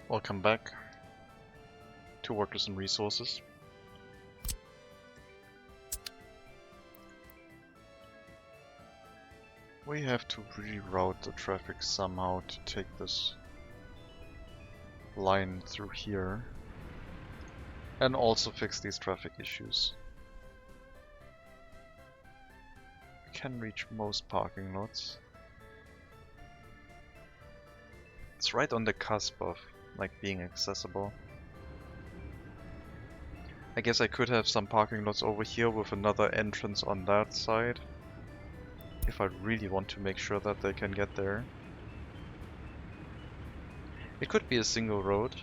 Welcome back to Workers and Resources. We have to reroute the traffic somehow to take this line through here and also fix these traffic issues. We can reach most parking lots. It's right on the cusp of like being accessible. I guess I could have some parking lots over here with another entrance on that side if I really want to make sure that they can get there. It could be a single road,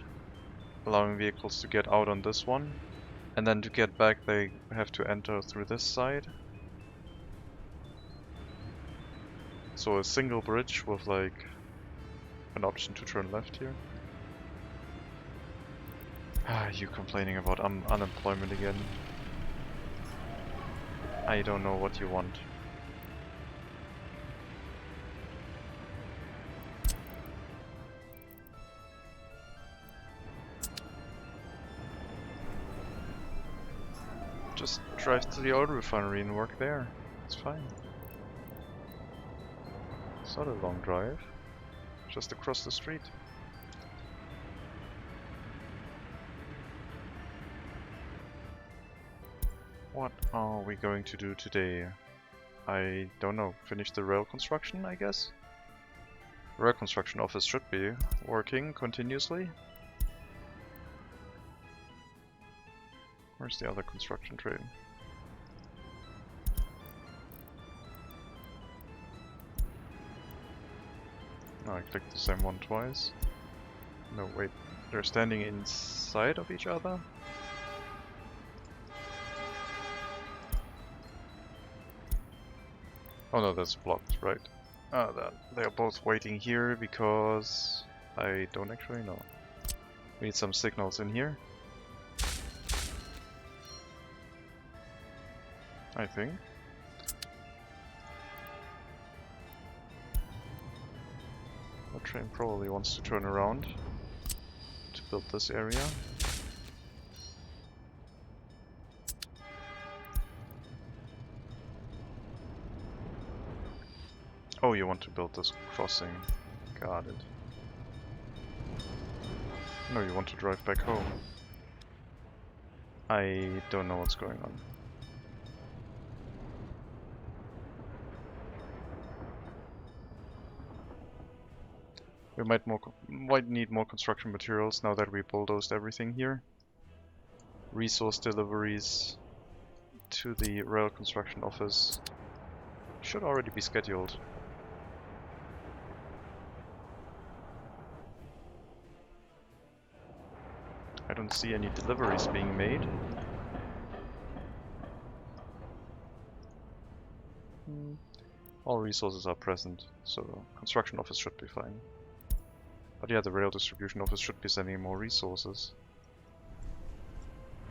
allowing vehicles to get out on this one, and then to get back they have to enter through this side. So a single bridge with like an option to turn left here. Ah, you complaining about unemployment again. I don't know what you want. Just drive to the oil refinery and work there. It's fine. It's not a long drive. Just across the street. What are we going to do today? I don't know. Finish the rail construction, I guess? Rail construction office should be working continuously. Where's the other construction train? No, I clicked the same one twice. No, wait. They're standing inside of each other? Oh no, that's blocked, right. They're both waiting here because I don't actually know. We need some signals in here. I think. The train probably wants to turn around to build this area. Oh, you want to build this crossing. Got it. No, you want to drive back home. I don't know what's going on. We might need more construction materials now that we bulldozed everything here. Resource deliveries to the rail construction office should already be scheduled. I don't see any deliveries being made. All resources are present, so construction office should be fine. But yeah, the rail distribution office should be sending more resources.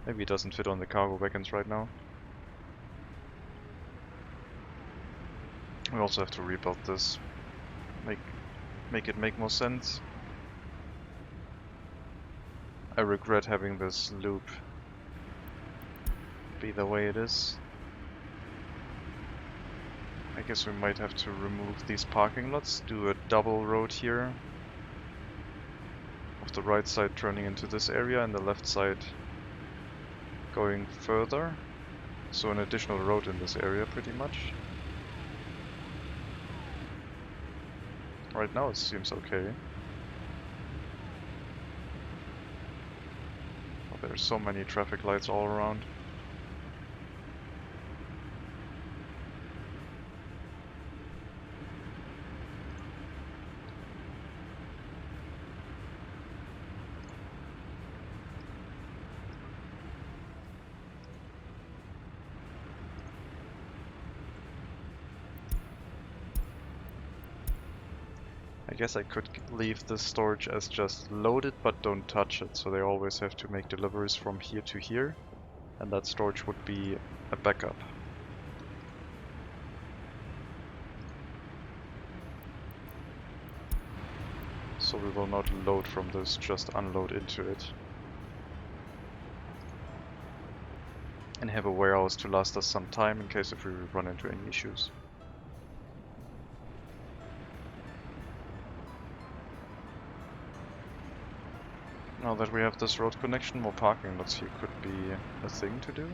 Maybe it doesn't fit on the cargo wagons right now. We also have to rebuild this. Make it make more sense. I regret having this loop be the way it is. I guess we might have to remove these parking lots, do a double road here. Of the right side turning into this area and the left side going further. So an additional road in this area pretty much. Right now it seems okay. There's so many traffic lights all around. I guess I could leave this storage as just loaded but don't touch it, so they always have to make deliveries from here to here, and that storage would be a backup. So we will not load from this, just unload into it. And have a warehouse to last us some time in case if we run into any issues. Now that we have this road connection, more parking lots here could be a thing to do.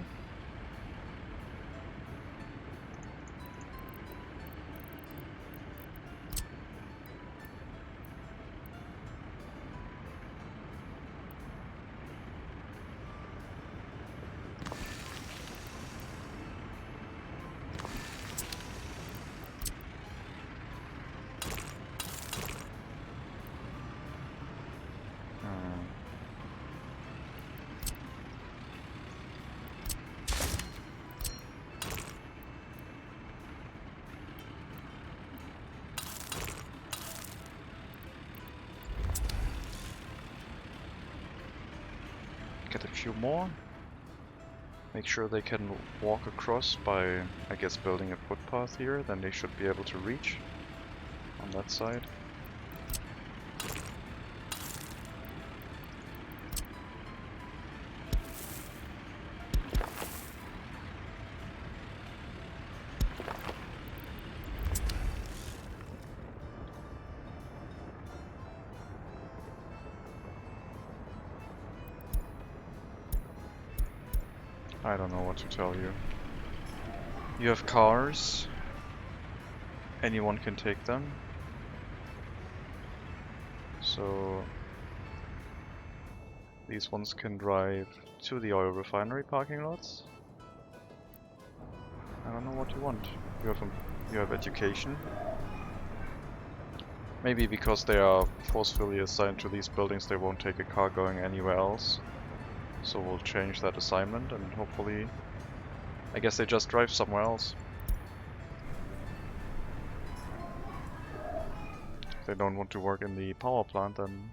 Get a few more. Make sure they can walk across by, I guess, building a footpath here, then they should be able to reach on that side. I don't know what to tell you. You have cars. Anyone can take them. So these ones can drive to the oil refinery parking lots. I don't know what you want. You have education. Maybe because they are forcefully assigned to these buildings, they won't take a car going anywhere else. So we'll change that assignment and hopefully, I guess they just drive somewhere else. If they don't want to work in the power plant, then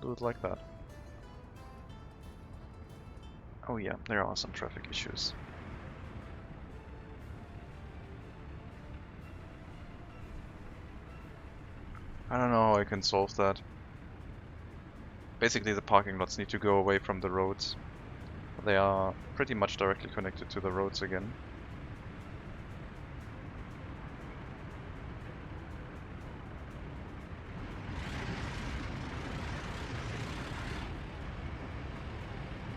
do it like that. Oh yeah, there are some traffic issues. I don't know how I can solve that. Basically the parking lots need to go away from the roads. They are pretty much directly connected to the roads again.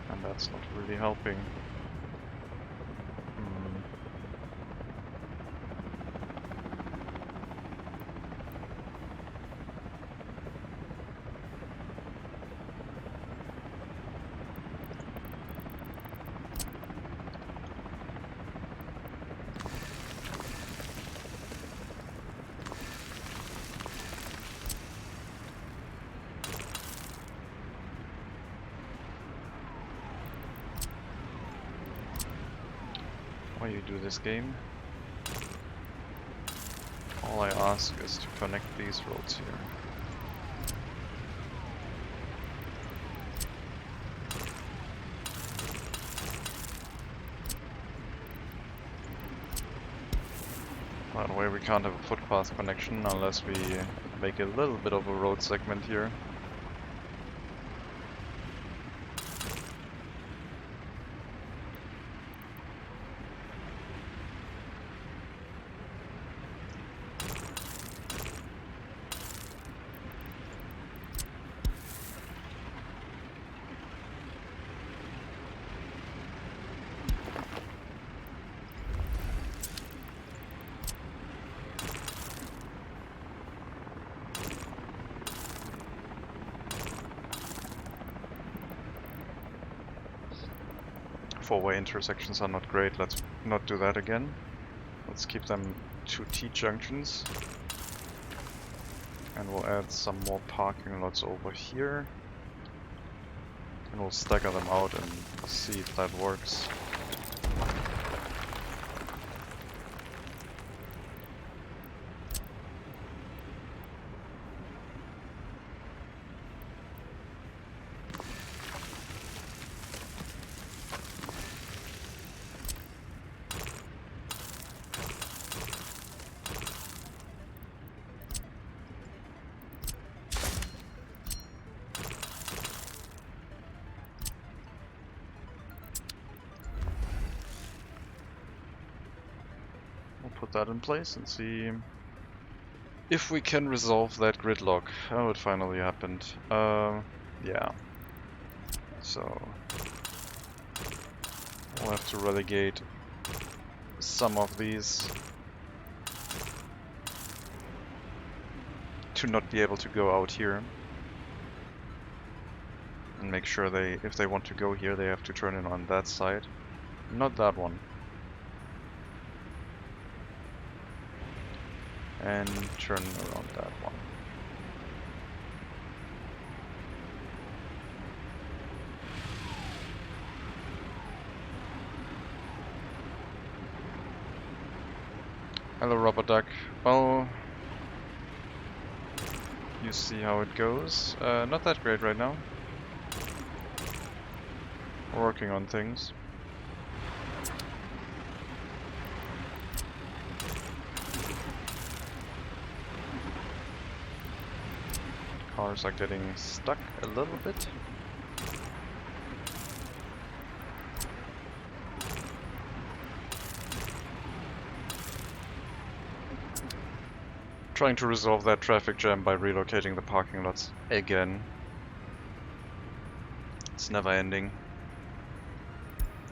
And that's not really helping. Why you do this game? All I ask is to connect these roads here. By the way, we can't have a footpath connection unless we make a little bit of a road segment here. Four-way intersections are not great, let's not do that again. Let's keep them 2 T-junctions. And we'll add some more parking lots over here. And we'll stagger them out and see if that works. that in place and see if we can resolve that gridlock. Oh, it finally happened. Yeah. So we'll have to relegate some of these to not be able to go out here. And make sure if they want to go here, they have to turn in on that side. Not that one. And turn around that one. Hello, rubber duck. Well, you see how it goes. Not that great right now. We're working on things. Cars are getting stuck a little bit. Trying to resolve that traffic jam by relocating the parking lots again. It's never ending.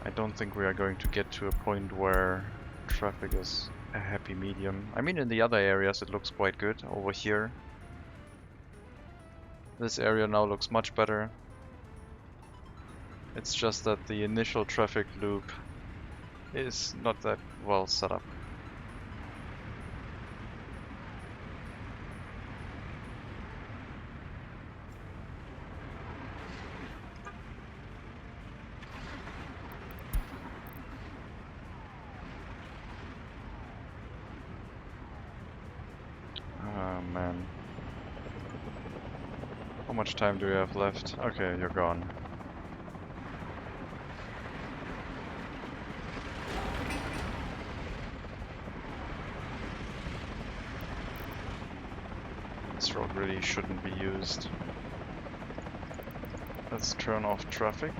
I don't think we are going to get to a point where traffic is a happy medium. I mean, in the other areas it looks quite good. Over here, this area now looks much better. It's just that the initial traffic loop is not that well set up. Man. How much time do we have left? Okay, you're gone. This road really shouldn't be used. Let's turn off traffic.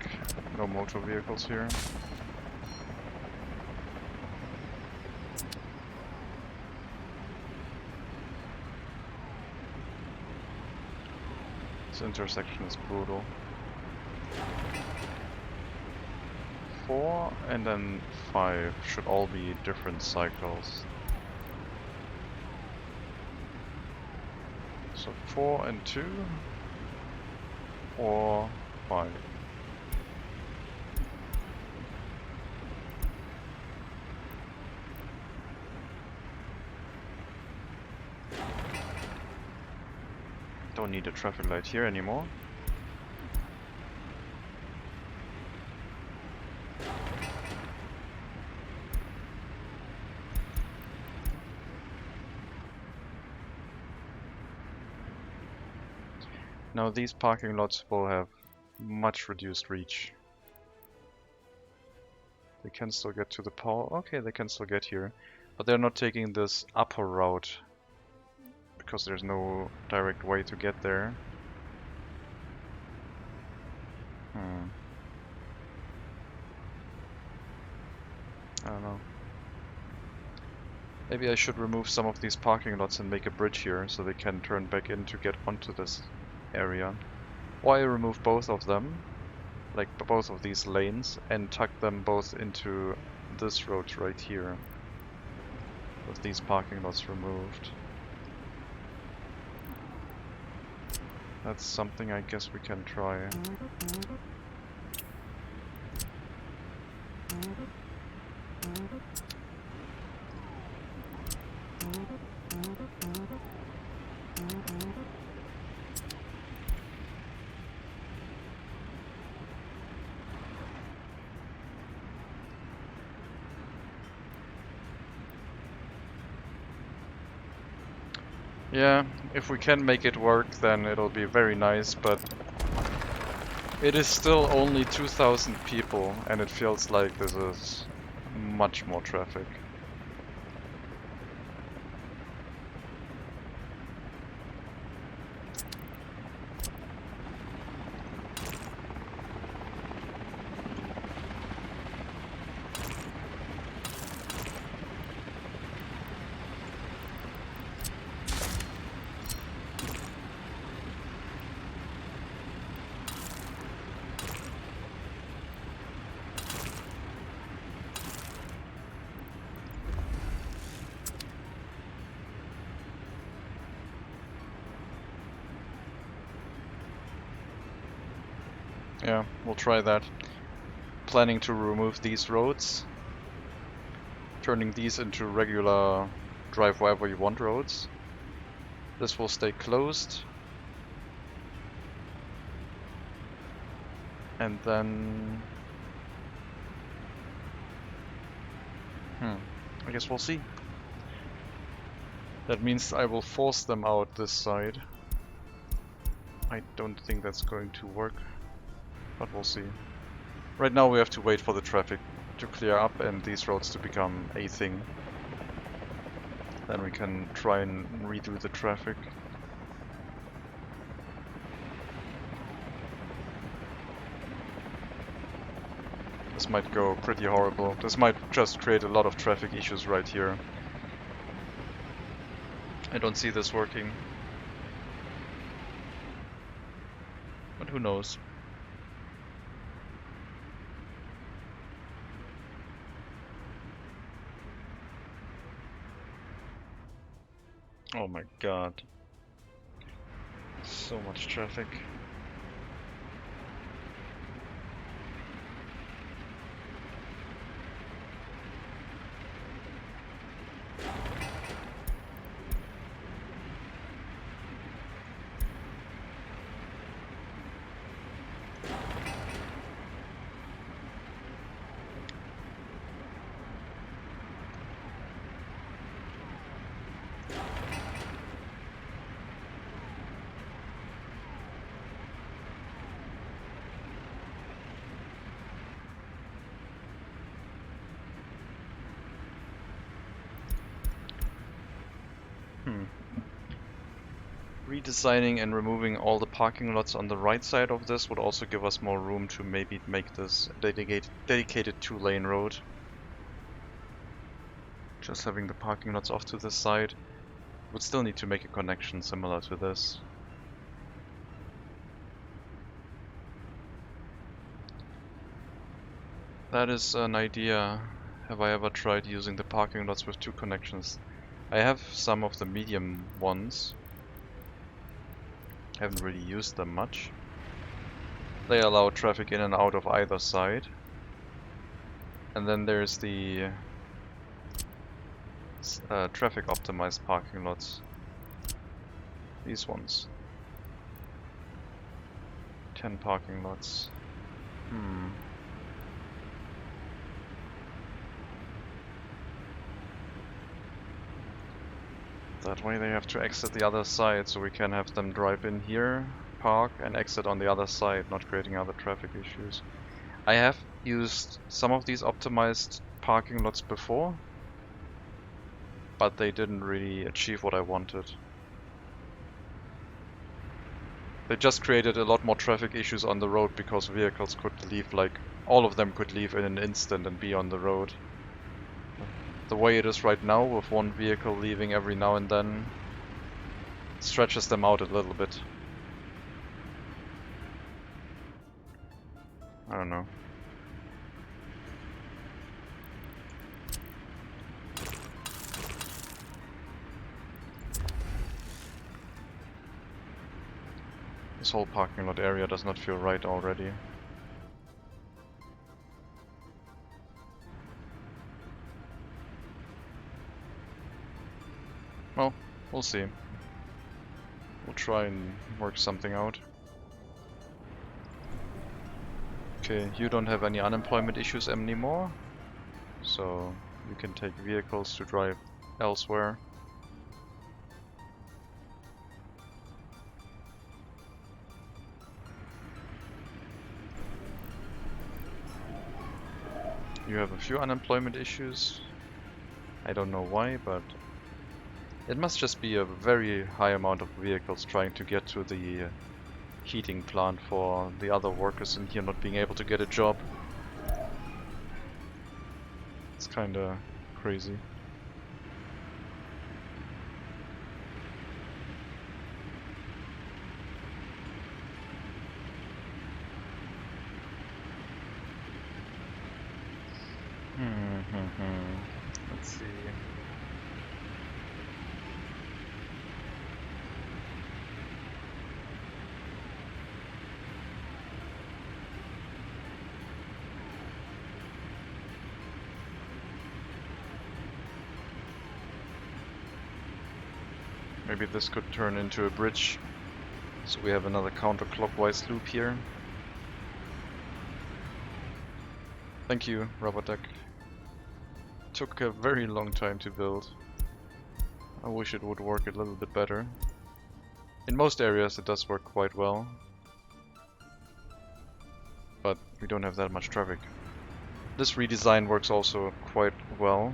No motor vehicles here. This intersection is brutal. 4 and then 5 should all be different cycles. So 4 and 2 or 5. Don't need a traffic light here anymore. Now these parking lots will have much reduced reach. They can still get to the power. Okay, they can still get here, but they're not taking this upper route because there's no direct way to get there. I don't know. Maybe I should remove some of these parking lots and make a bridge here so they can turn back in to get onto this area. Or I remove both of them, like both of these lanes, and tuck them both into this road right here with these parking lots removed. That's something I guess we can try. Yeah, if we can make it work, then it'll be very nice, but it is still only 2,000 people, and it feels like this is much more traffic. Yeah, we'll try that. Planning to remove these roads, turning these into regular drive wherever you want roads. This will stay closed. And then... I guess we'll see. That means I will force them out this side. I don't think that's going to work, but we'll see. Right now we have to wait for the traffic to clear up and these roads to become a thing. Then we can try and redo the traffic. This might go pretty horrible. This might just create a lot of traffic issues right here. I don't see this working. But who knows? Oh my god. So much traffic. Redesigning and removing all the parking lots on the right side of this would also give us more room to maybe make this dedicated 2-lane road. Just having the parking lots off to this side. Would still need to make a connection similar to this. That is an idea. Have I ever tried using the parking lots with 2 connections? I have some of the medium ones. Haven't really used them much. They allow traffic in and out of either side. And then there's the traffic optimized parking lots. These ones. 10 parking lots. That way they have to exit the other side, so we can have them drive in here, park, and exit on the other side, not creating other traffic issues. I have used some of these optimized parking lots before, but they didn't really achieve what I wanted. They just created a lot more traffic issues on the road because vehicles could leave, like, all of them could leave in an instant and be on the road. The way it is right now, with one vehicle leaving every now and then, stretches them out a little bit. I don't know. This whole parking lot area does not feel right already. Well, we'll see. We'll try and work something out. Okay, you don't have any unemployment issues anymore, so you can take vehicles to drive elsewhere. You have a few unemployment issues. I don't know why, but it must just be a very high amount of vehicles trying to get to the heating plant for the other workers in here not being able to get a job. It's kinda crazy. Let's see. Maybe this could turn into a bridge. So we have another counterclockwise loop here. Thank you, rubber duck. Took a very long time to build. I wish it would work a little bit better. In most areas it does work quite well. But we don't have that much traffic. This redesign works also quite well.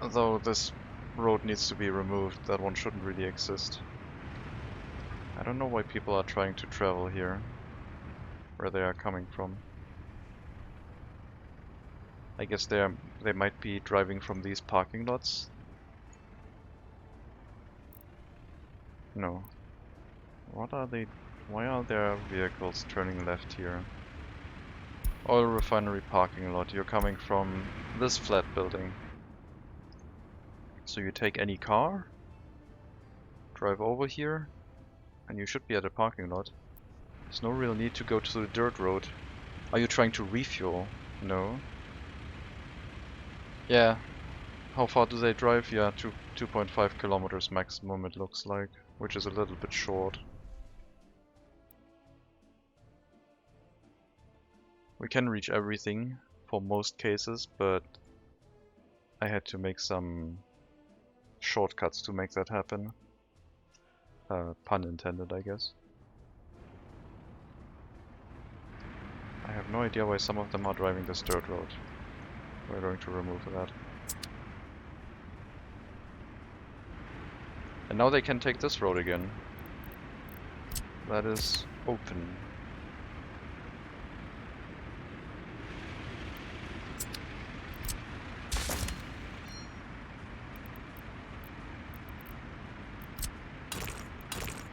Although this road needs to be removed, that one shouldn't really exist. I don't know why people are trying to travel here, where they are coming from. I guess they might be driving from these parking lots. No. What are they? Why are there vehicles turning left here? Oil refinery parking lot. You're coming from this flat building. So you take any car, drive over here, and you should be at a parking lot. There's no real need to go to the dirt road. Are you trying to refuel? No. Yeah. How far do they drive? Yeah, 2.5 kilometers maximum it looks like, which is a little bit short. We can reach everything for most cases, but I had to make some shortcuts to make that happen. Pun intended, I guess. I have no idea why some of them are driving this dirt road. We're going to remove that. And now they can take this road again. That is open.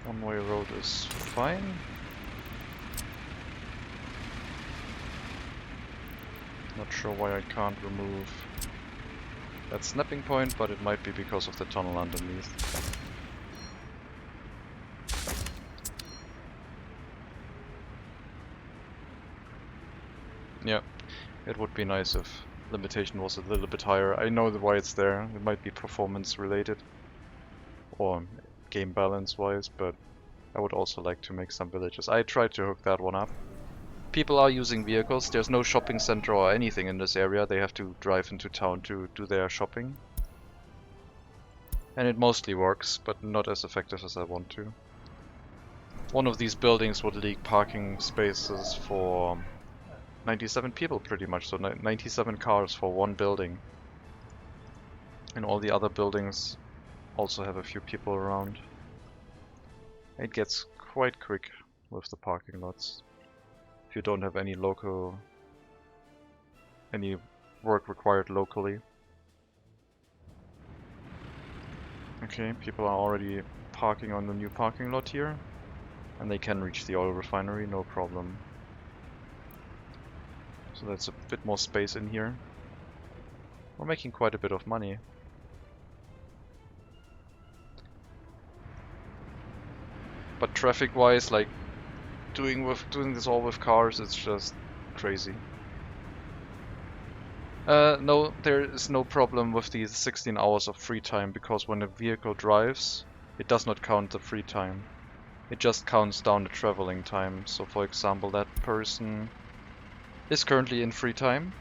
One-way road is fine. Not sure why I can't remove that snapping point, but it might be because of the tunnel underneath. Yeah, it would be nice if limitation was a little bit higher. I know why it's there. It might be performance related or game balance wise, but I would also like to make some villages. I tried to hook that one up. People are using vehicles. There's no shopping center or anything in this area. They have to drive into town to do their shopping. And it mostly works, but not as effective as I want to. One of these buildings would leak parking spaces for 97 people pretty much, so 97 cars for one building. And all the other buildings also have a few people around. It gets quite quick with the parking lots. If you don't have any work required locally. Okay, people are already parking on the new parking lot here. And they can reach the oil refinery, no problem. So that's a bit more space in here. We're making quite a bit of money. But traffic-wise, like doing this all with cars, it's just crazy. No, there is no problem with these 16 hours of free time, because when a vehicle drives, it does not count the free time. It just counts down the traveling time. So for example, that person is currently in free time.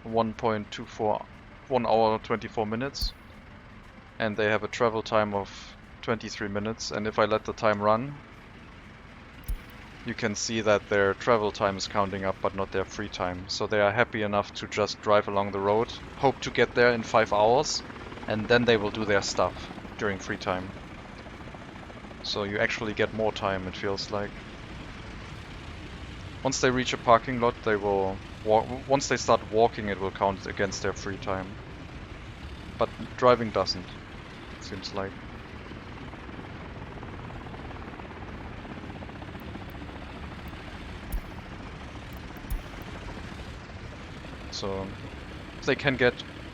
1.24, 1 hour 24 minutes. And they have a travel time of 23 minutes. And if I let the time run, you can see that their travel time is counting up, but not their free time. So they are happy enough to just drive along the road, hope to get there in 5 hours, and then they will do their stuff during free time. So you actually get more time, it feels like. Once they reach a parking lot, they will walk. Once they start walking, it will count against their free time. But driving doesn't, it seems like. So if they can get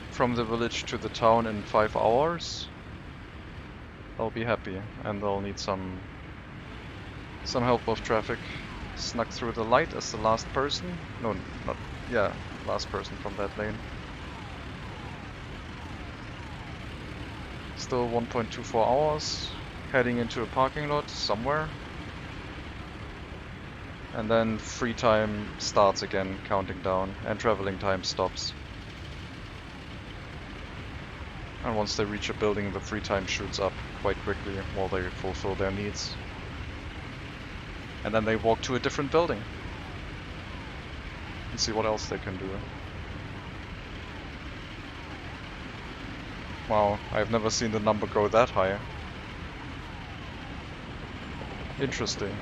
from the village to the town in 5 hours, they'll be happy, and they'll need some help with traffic. Snuck through the light as the last person. No, not, yeah, last person from that lane. still 1.24 hours, heading into a parking lot somewhere. And then free time starts again, counting down, and traveling time stops. And once they reach a building, the free time shoots up quite quickly while they fulfill their needs. And then they walk to a different building and see what else they can do. Wow, I've never seen the number go that high. Interesting.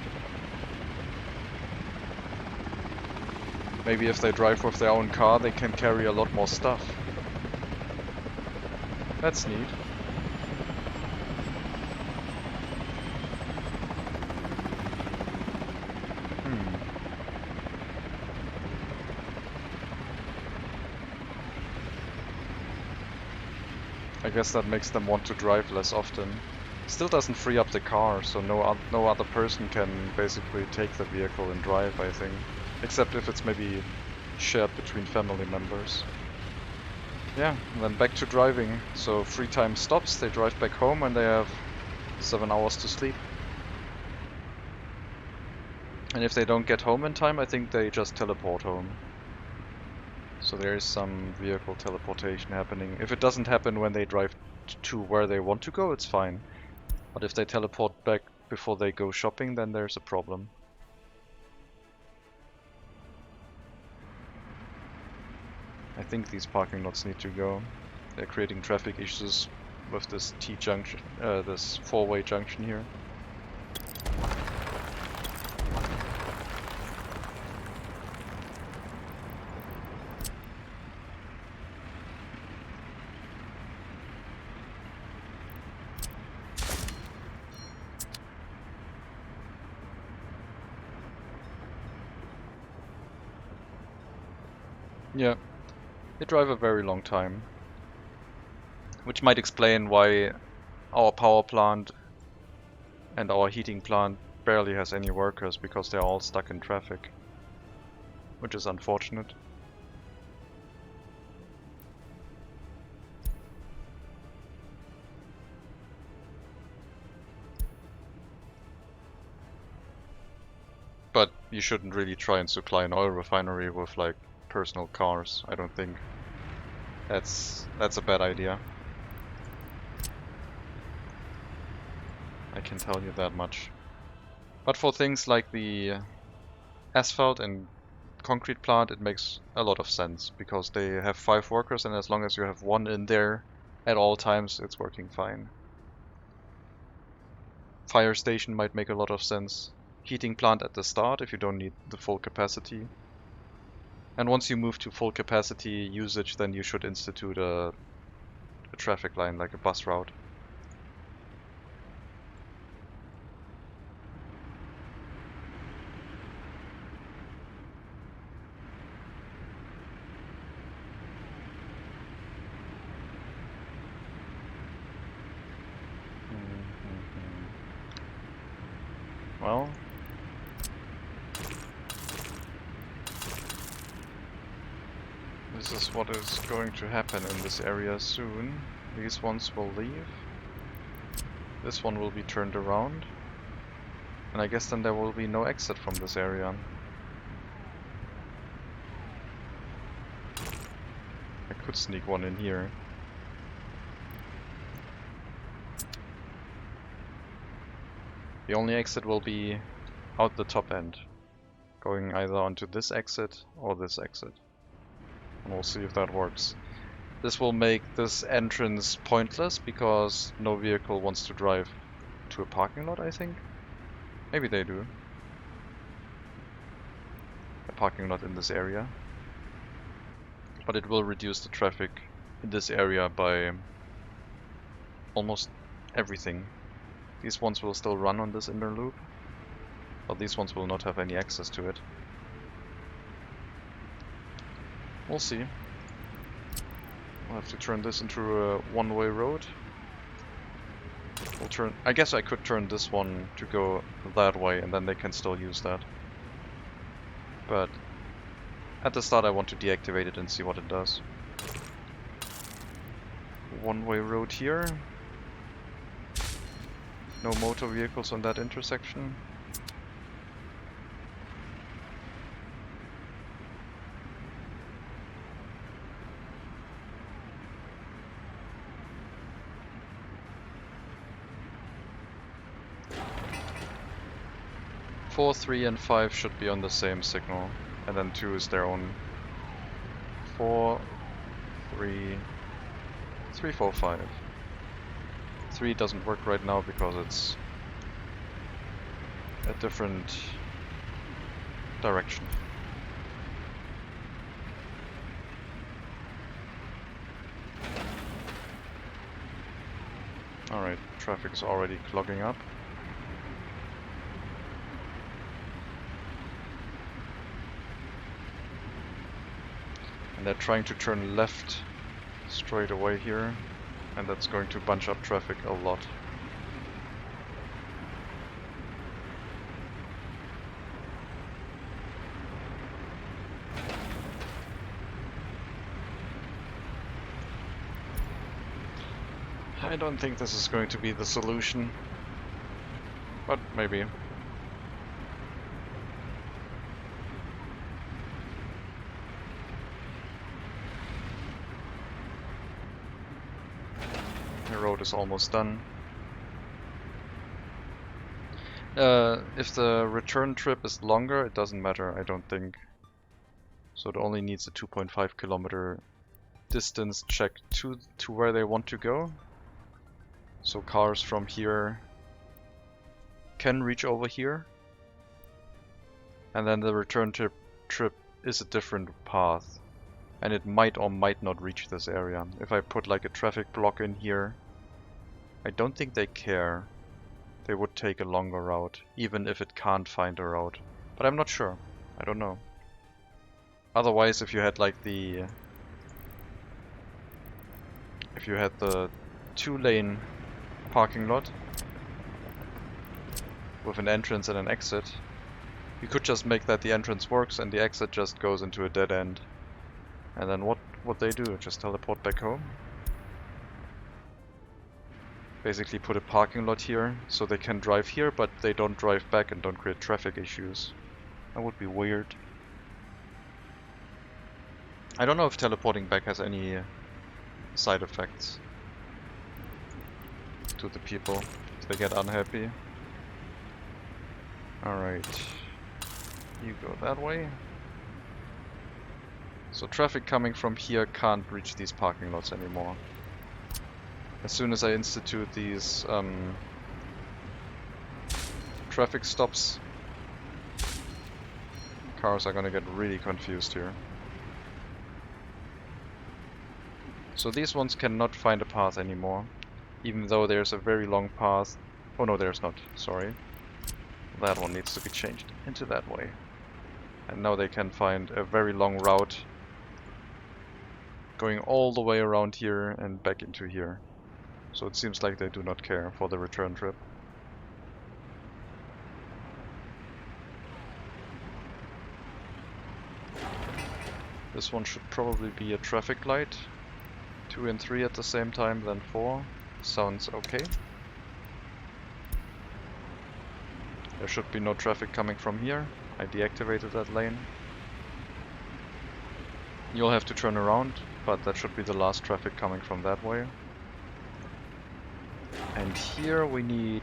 Maybe if they drive with their own car, they can carry a lot more stuff. That's neat. I guess that makes them want to drive less often. Still doesn't free up the car, so no other person can basically take the vehicle and drive, I think. Except if it's maybe shared between family members. Yeah, and then back to driving. So free time stops, they drive back home and they have 7 hours to sleep. And if they don't get home in time, I think they just teleport home. So there is some vehicle teleportation happening. If it doesn't happen when they drive to where they want to go, it's fine. But if they teleport back before they go shopping, then there's a problem. I think these parking lots need to go. They're creating traffic issues with this T-junction, this four-way junction here. Yeah, they drive a very long time. Which might explain why our power plant and our heating plant barely has any workers, because they're all stuck in traffic. Which is unfortunate. But you shouldn't really try and supply an oil refinery with like personal cars, I don't think. That's a bad idea. I can tell you that much. But for things like the asphalt and concrete plant, it makes a lot of sense, because they have 5 workers, and as long as you have 1 in there at all times, it's working fine. Fire station might make a lot of sense. Heating plant at the start if you don't need the full capacity. And once you move to full capacity usage, then you should institute a traffic line, like a bus route. Well, this is what is going to happen in this area soon. These ones will leave. This one will be turned around. And I guess then there will be no exit from this area. I could sneak one in here. The only exit will be out the top end, going either onto this exit or this exit. And we'll see if that works. This will make this entrance pointless, because no vehicle wants to drive to a parking lot, I think. Maybe they do. A parking lot in this area. But it will reduce the traffic in this area by almost everything. These ones will still run on this inner loop, but these ones will not have any access to it. We'll see. We'll have to turn this into a one-way road. We'll turn. I guess I could turn this one to go that way, and then they can still use that. But at the start I want to deactivate it and see what it does. One-way road here. No motor vehicles on that intersection. Four, 3 and 5 should be on the same signal, and then 2 is their own. 4, 3, 3, 4, 5. 3 doesn't work right now because it's a different direction. Alright, traffic is already clogging up. And they're trying to turn left straight away here, and that's going to bunch up traffic a lot. I don't think this is going to be the solution, but maybe. The road is almost done. If the return trip is longer, it doesn't matter, I don't think. So it only needs a 2.5 kilometer distance check to where they want to go. So cars from here can reach over here. And then the return trip is a different path. And it might or might not reach this area. If I put like a traffic block in here, I don't think they care. They would take a longer route, even if it can't find a route. But I'm not sure. I don't know. Otherwise, if you had like the... if you had the 2-lane parking lot with an entrance and an exit, you could just make that the entrance works and the exit just goes into a dead end. And then what they do? Just teleport back home? Basically put a parking lot here, so they can drive here, but they don't drive back and don't create traffic issues. That would be weird. I don't know if teleporting back has any side effects to the people, if they get unhappy. Alright, you go that way. So traffic coming from here can't reach these parking lots anymore. As soon as I institute these traffic stops, cars are gonna get really confused here. So these ones cannot find a path anymore, even though there's a very long path. Oh no, there's not, sorry. That one needs to be changed into that way. And now they can find a very long route going all the way around here and back into here. So it seems like they do not care for the return trip. This one should probably be a traffic light. 2 and 3 at the same time, then 4. Sounds okay. There should be no traffic coming from here. I deactivated that lane. You'll have to turn around, but that should be the last traffic coming from that way. And here we need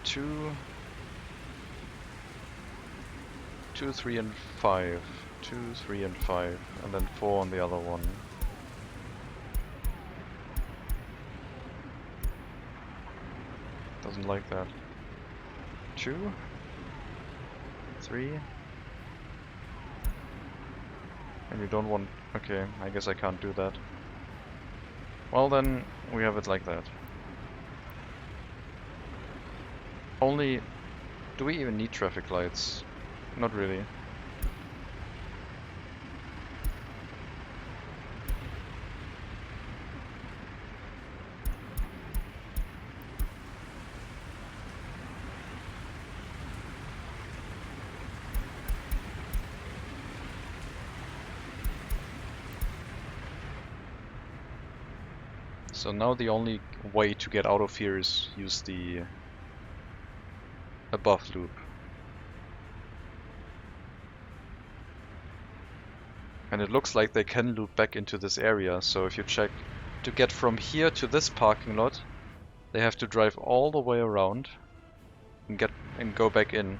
2, 3 and 5. 2, 3 and 5, and then 4 on the other one. Doesn't like that. 2, 3, and you don't want... okay, I guess I can't do that. Well then, we have it like that. Only... do we even need traffic lights? Not really. So now the only way to get out of here is use the above loop. And it looks like they can loop back into this area, so if you check to get from here to this parking lot, they have to drive all the way around and go back in.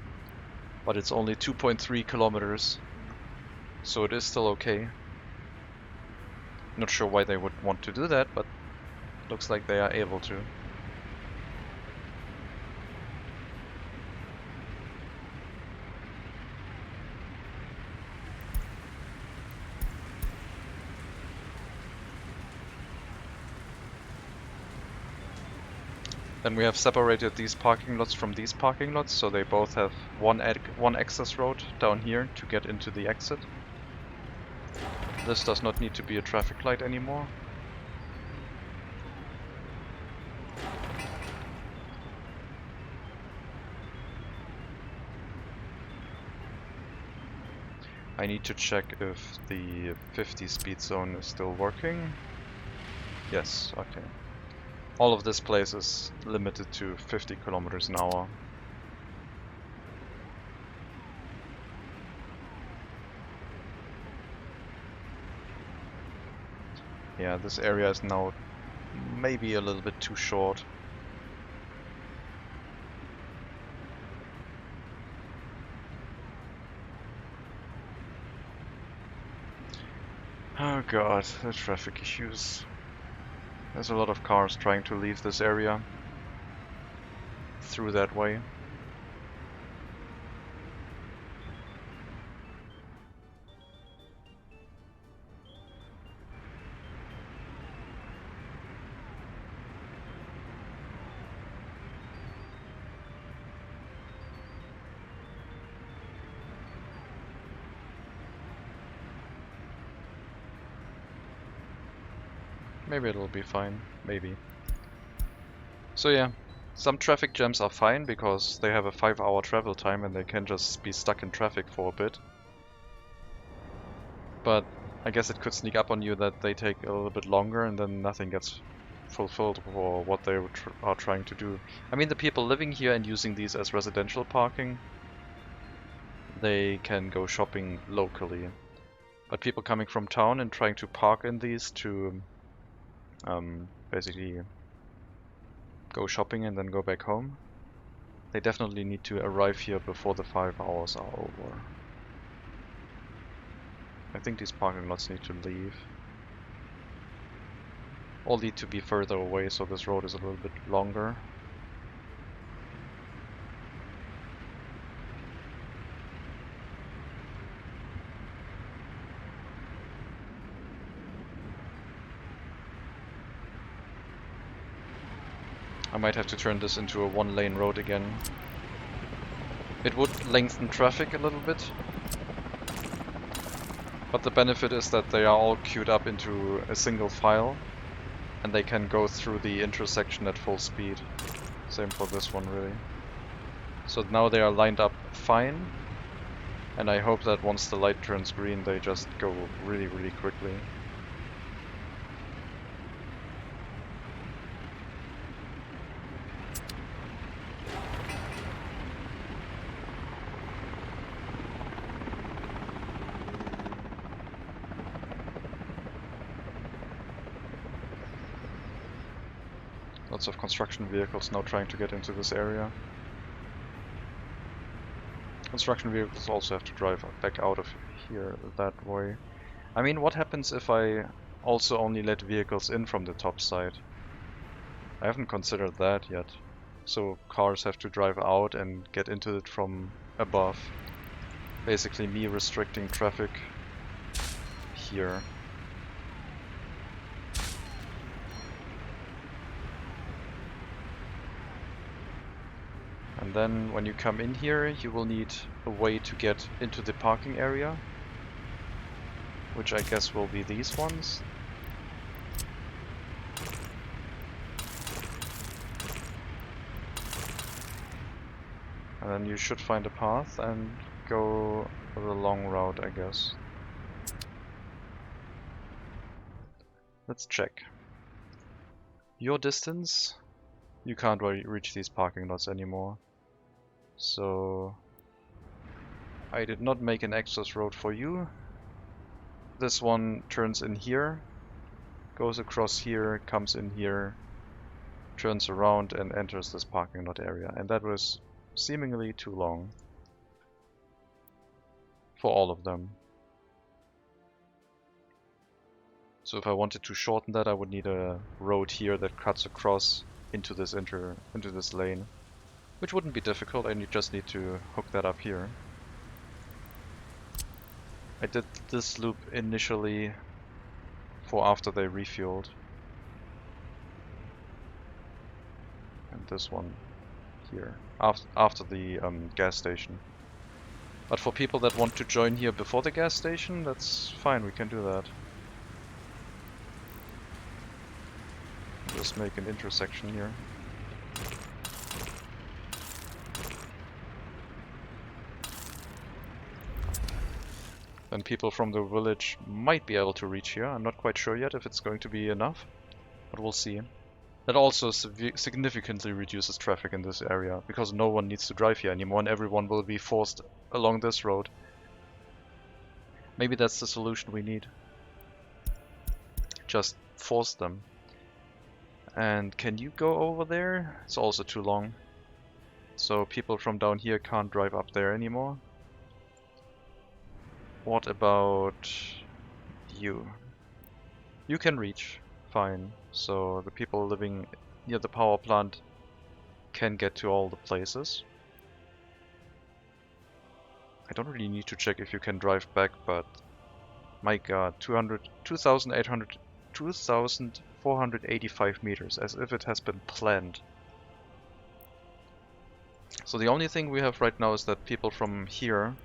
But it's only 2.3 kilometers, so it is still okay. Not sure why they would want to do that, but looks like they are able to. Then we have separated these parking lots from these parking lots, so they both have one access road down here to get into the exit. This does not need to be a traffic light anymore. I need to check if the 50 speed zone is still working. Yes, okay. All of this place is limited to 50 kilometers an hour. Yeah, this area is now maybe a little bit too short. Oh god, the traffic issues. There's a lot of cars trying to leave this area through that way. Maybe it'll be fine, maybe. So yeah, some traffic jams are fine because they have a 5-hour travel time and they can just be stuck in traffic for a bit. But I guess it could sneak up on you that they take a little bit longer and then nothing gets fulfilled for what they are trying to do. I mean, the people living here and using these as residential parking, they can go shopping locally. But people coming from town and trying to park in these to basically go shopping and then go back home, they definitely need to arrive here before the 5 hours are over. I think these parking lots need to leave. All need to be further away, so this road is a little bit longer. I might have to turn this into a 1-lane road again. It would lengthen traffic a little bit, but the benefit is that they are all queued up into a single file and they can go through the intersection at full speed. Same for this one, really. So now they are lined up fine, and I hope that once the light turns green they just go really, really quickly. Lots of construction vehicles now trying to get into this area. Construction vehicles also have to drive back out of here that way. I mean, what happens if I also only let vehicles in from the top side? I haven't considered that yet. So cars have to drive out and get into it from above. Basically me restricting traffic here. And then when you come in here, you will need a way to get into the parking area, which I guess will be these ones. And then you should find a path and go the long route, I guess. Let's check. your distance, you can't reach these parking lots anymore. So I did not make an access road for you. This one turns in here, goes across here, comes in here, turns around and enters this parking lot area. And that was seemingly too long for all of them. So if I wanted to shorten that, I would need a road here that cuts across into this lane, which wouldn't be difficult. I just need to hook that up here. I did this loop initially for after they refueled, and this one here after the gas station. But for people that want to join here before the gas station, that's fine, we can do that. Just make an intersection here. Then people from the village might be able to reach here. I'm not quite sure yet if it's going to be enough, but we'll see. That also significantly reduces traffic in this area, because no one needs to drive here anymore and everyone will be forced along this road. Maybe that's the solution we need. Just force them. And can you go over there? It's also too long. So people from down here can't drive up there anymore. What about you? You can reach, fine. So the people living near the power plant can get to all the places. I don't really need to check if you can drive back, but my god, 2,485 meters, as if it has been planned. So the only thing we have right now is that people from here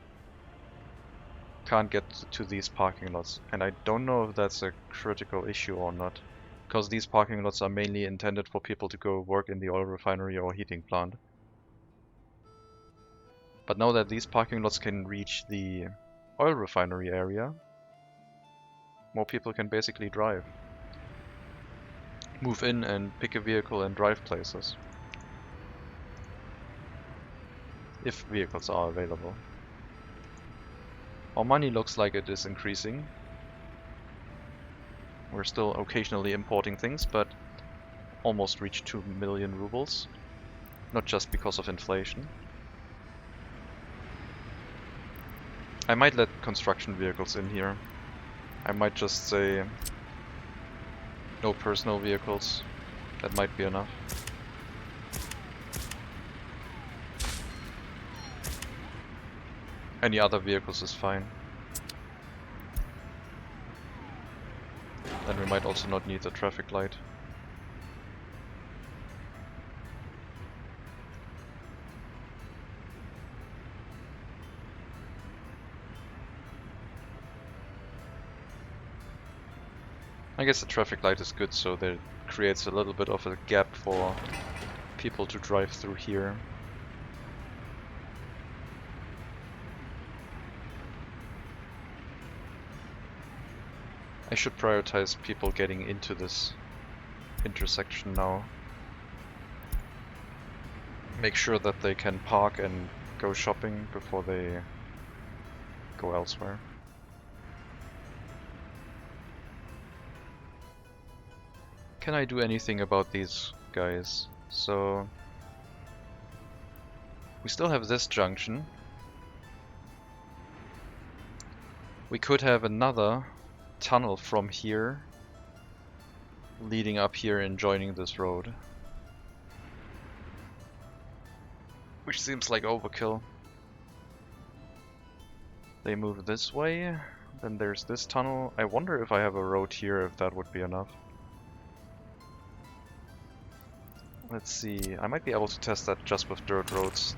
can't get to these parking lots, and I don't know if that's a critical issue or not, because these parking lots are mainly intended for people to go work in the oil refinery or heating plant. But now that these parking lots can reach the oil refinery area, more people can basically drive. Move in and pick a vehicle and drive places. If vehicles are available. Our money looks like it is increasing. We're still occasionally importing things, but almost reached 2 million rubles. Not just because of inflation. I might let construction vehicles in here. I might just say no personal vehicles. That might be enough. Any other vehicles is fine. Then we might also not need the traffic light. I guess the traffic light is good, so that creates a little bit of a gap for people to drive through here. I should prioritize people getting into this intersection now. Make sure that they can park and go shopping before they go elsewhere. Can I do anything about these guys? So we still have this junction. We could have another tunnel from here leading up here and joining this road, which seems like overkill. They move this way, then there's this tunnel. I wonder if I have a road here, if that would be enough. Let's see, I might be able to test that just with dirt roads,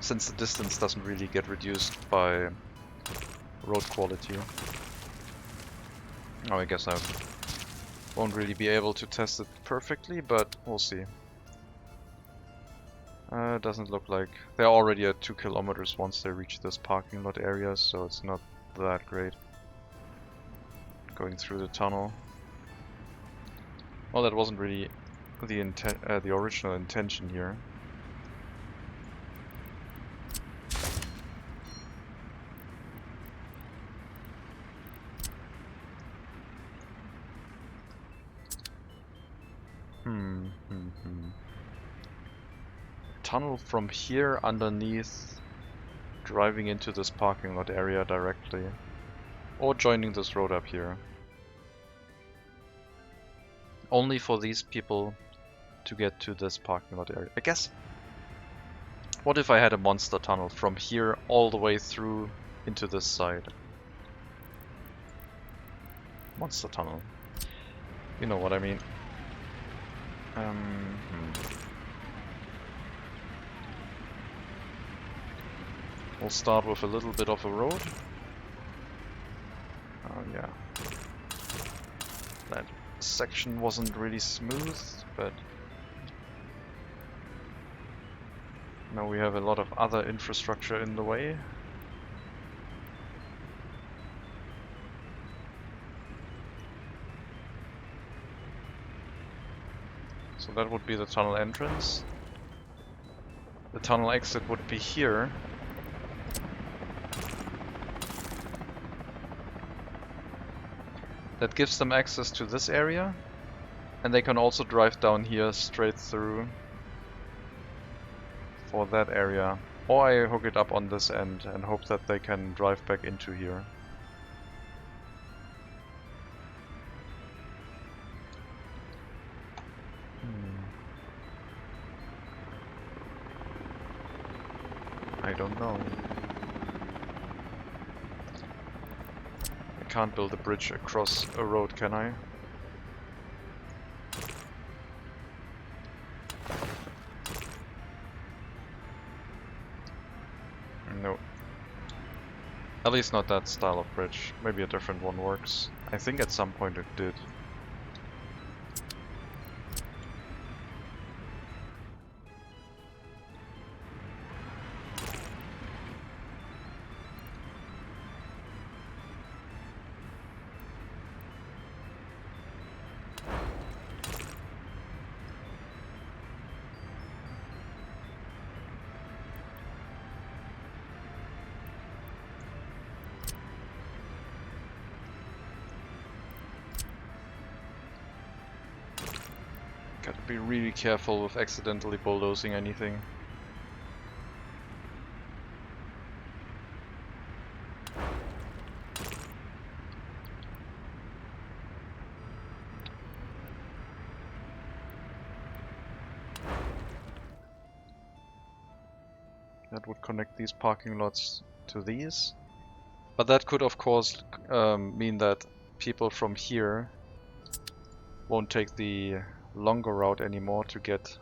since the distance doesn't really get reduced by road quality. Oh, I guess I won't really be able to test it perfectly, but we'll see. Doesn't look like... They're already at 2 kilometers once they reach this parking lot area, so it's not that great. going through the tunnel. Well, that wasn't really the original intention here. Tunnel from here underneath, driving into this parking lot area directly, or joining this road up here. Only for these people to get to this parking lot area. I guess, what if I had a monster tunnel from here all the way through into this side? Monster tunnel. You know what I mean. We'll start with a little bit of a road. Oh yeah. That section wasn't really smooth, but now we have a lot of other infrastructure in the way. So that would be the tunnel entrance. The tunnel exit would be here. That gives them access to this area, and they can also drive down here straight through for that area. Or I hook it up on this end and hope that they can drive back into here. I don't know. I can't build a bridge across a road, can I? No. At least not that style of bridge. Maybe a different one works. I think at some point it did. Gotta be really careful with accidentally bulldozing anything. That would connect these parking lots to these. But that could of course mean that people from here won't take the longer route anymore to get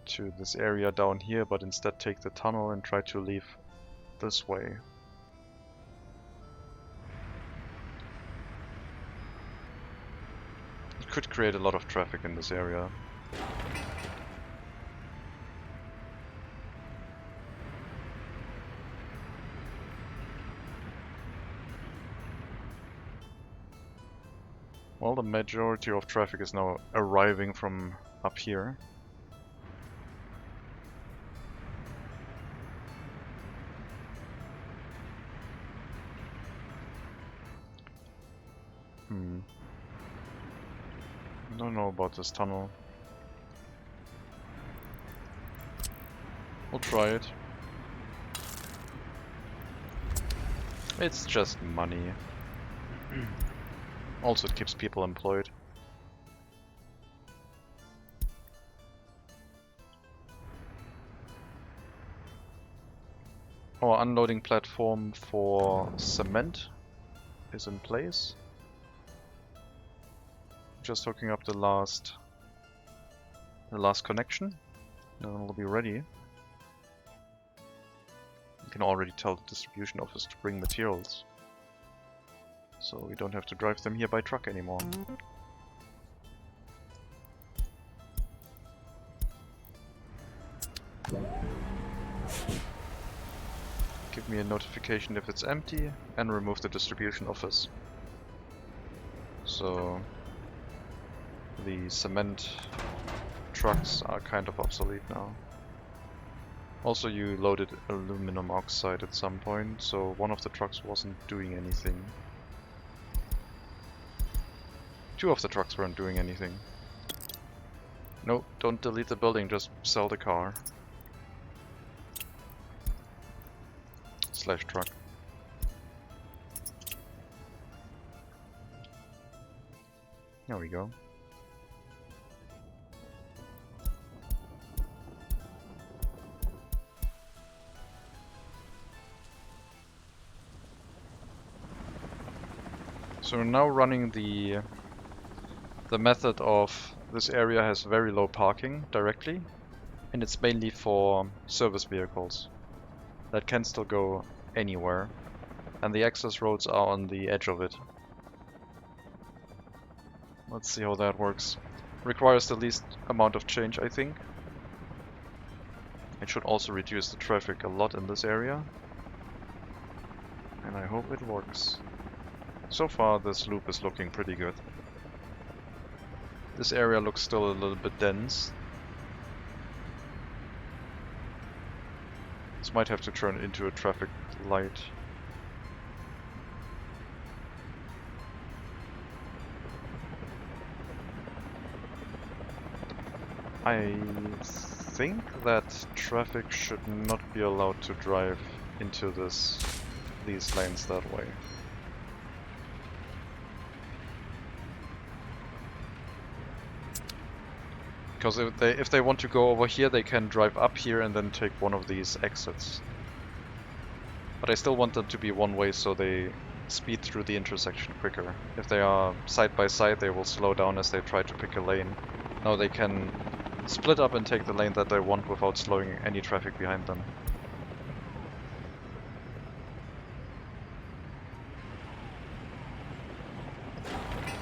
to this area down here, but instead take the tunnel and try to leave this way. It could create a lot of traffic in this area. Well, the majority of traffic is now arriving from up here. I don't know about this tunnel. We'll try it. It's just money. Also, it keeps people employed. Our unloading platform for cement is in place. Just hooking up the last connection, and then we'll be ready. You can already tell the distribution office to bring materials, so we don't have to drive them here by truck anymore. Give me a notification if it's empty, and remove the distribution office. So the cement trucks are kind of obsolete now. Also, you loaded aluminum oxide at some point, so one of the trucks wasn't doing anything. Two of the trucks weren't doing anything. No, don't delete the building, just sell the car. Slash truck. There we go. So we're now running the method of this area has very low parking directly, and it's mainly for service vehicles that can still go anywhere, and the access roads are on the edge of it. Let's see how that works. Requires the least amount of change, I think. It should also reduce the traffic a lot in this area, and I hope it works. So far this loop is looking pretty good. This area looks still a little bit dense. This might have to turn into a traffic light. I think that traffic should not be allowed to drive into these lanes that way. Because if they want to go over here, they can drive up here and then take one of these exits. But I still want them to be one way so they speed through the intersection quicker. If they are side by side, they will slow down as they try to pick a lane. Now they can split up and take the lane that they want without slowing any traffic behind them.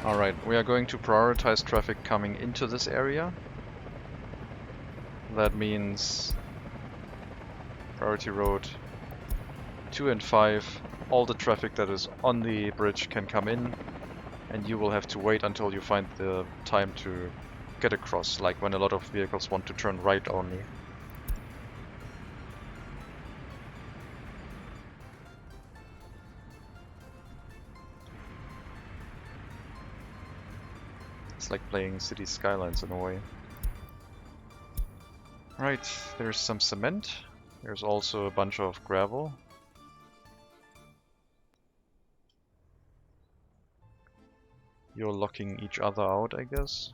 Alright, we are going to prioritize traffic coming into this area. That means priority road 2 and 5, all the traffic that is on the bridge can come in, and you will have to wait until you find the time to get across, like when a lot of vehicles want to turn right only. It's like playing City Skylines in a way. Right, there's some cement. There's also a bunch of gravel. You're locking each other out, I guess.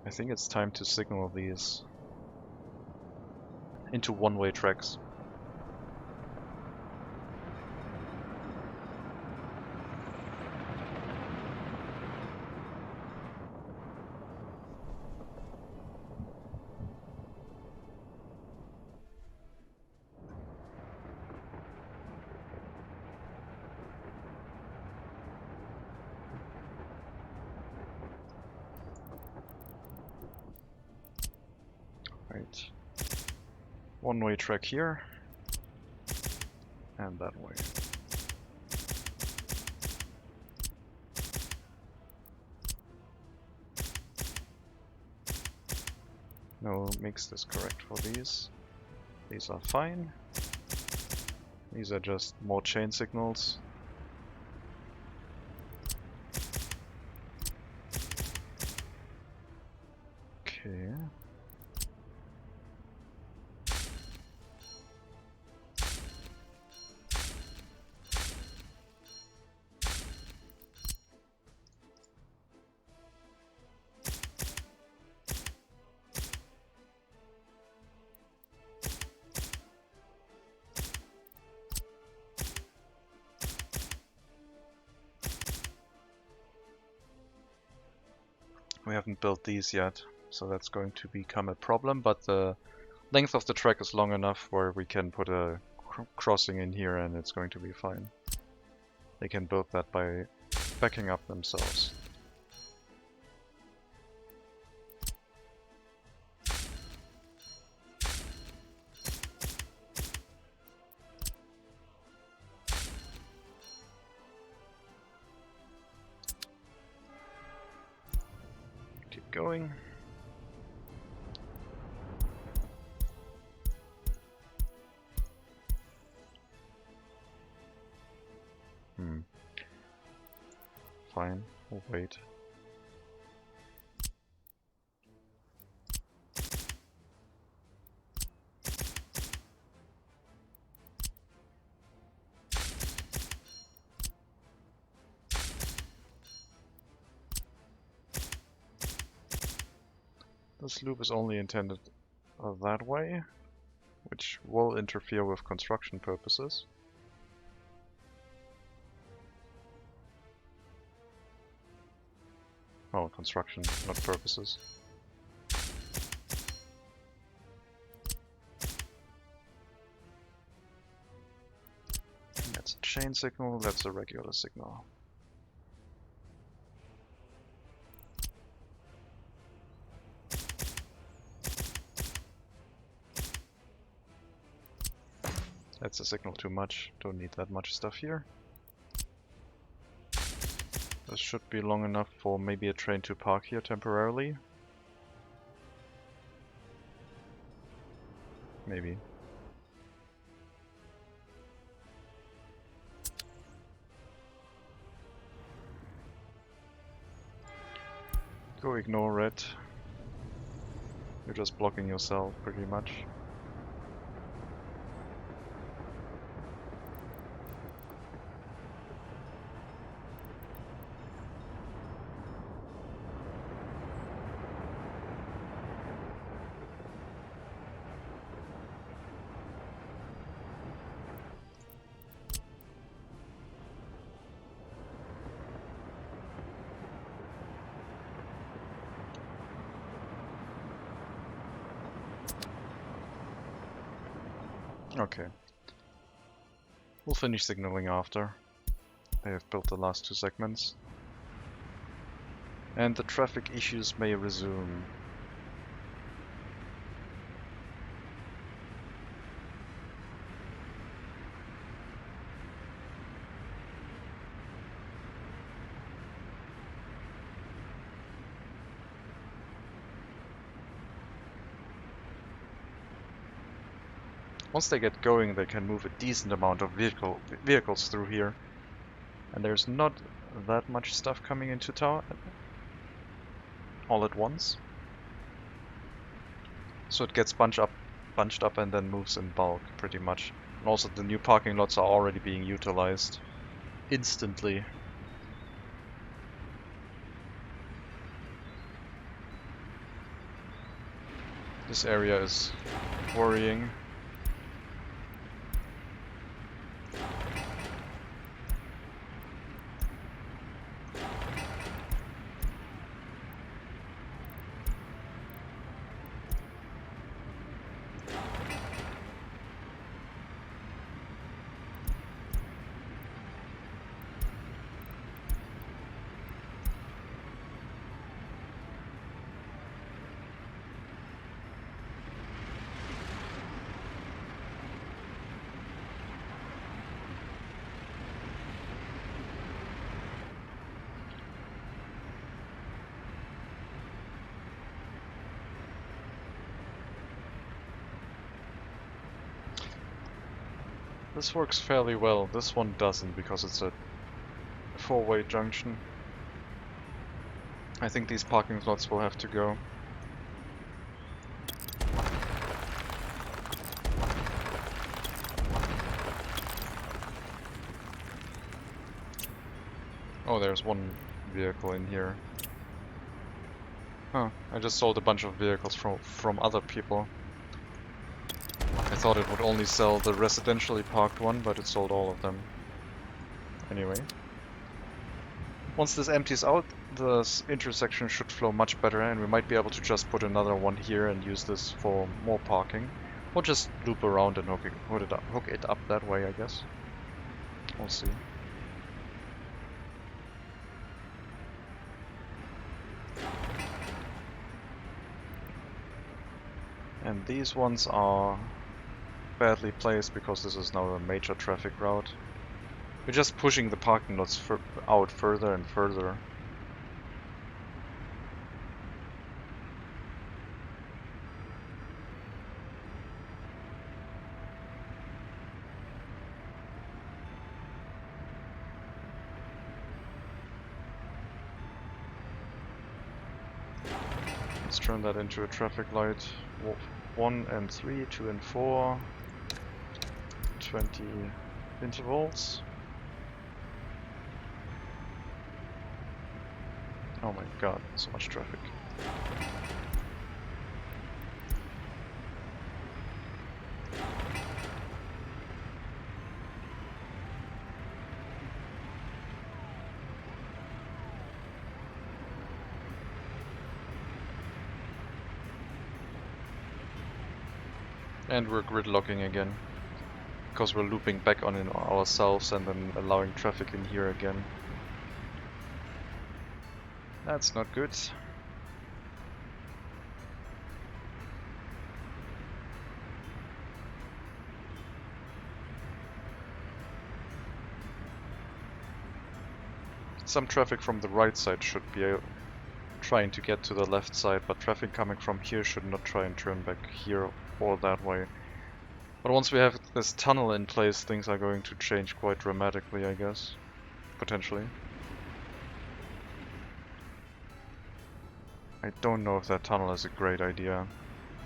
I think it's time to signal these into one-way tracks. Right. One-way track here, and that way. No mix is correct for these. These are fine. These are just more chain signals. Okay. We haven't built these yet, so that's going to become a problem, but the length of the track is long enough where we can put a crossing in here and it's going to be fine. They can build that by backing up themselves. Keep going. Fine, we'll wait. This loop is only intended that way, which will interfere with construction purposes. Oh, construction, not purposes. That's a chain signal, that's a regular signal. That's a signal too much, don't need that much stuff here. This should be long enough for maybe a train to park here temporarily. Maybe. Go ignore red. You're just blocking yourself pretty much. Okay. We'll finish signaling after. They have built the last two segments. And the traffic issues may resume. Once they get going, they can move a decent amount of vehicles through here. And there's not that much stuff coming into town all at once. So it gets bunched up and then moves in bulk, pretty much. And also the new parking lots are already being utilized instantly. This area is worrying. This works fairly well. This one doesn't because it's a four-way junction. I think these parking lots will have to go. Oh, there's one vehicle in here. Huh, I just sold a bunch of vehicles from other people. I thought it would only sell the residentially parked one, but it sold all of them. Anyway. Once this empties out, this intersection should flow much better, and we might be able to just put another one here and use this for more parking. Or just loop around and hook it up that way, I guess. We'll see. And these ones are badly placed because this is now a major traffic route. We're just pushing the parking lots out further and further. Let's turn that into a traffic light. 1 and 3, 2 and 4. 20 intervals. Oh my god, so much traffic. And we're gridlocking again, because we're looping back on in ourselves and then allowing traffic in here again. That's not good. Some traffic from the right side should be trying to get to the left side, but traffic coming from here should not try and turn back here or that way. But once we have this tunnel in place, things are going to change quite dramatically, I guess. Potentially. I don't know if that tunnel is a great idea.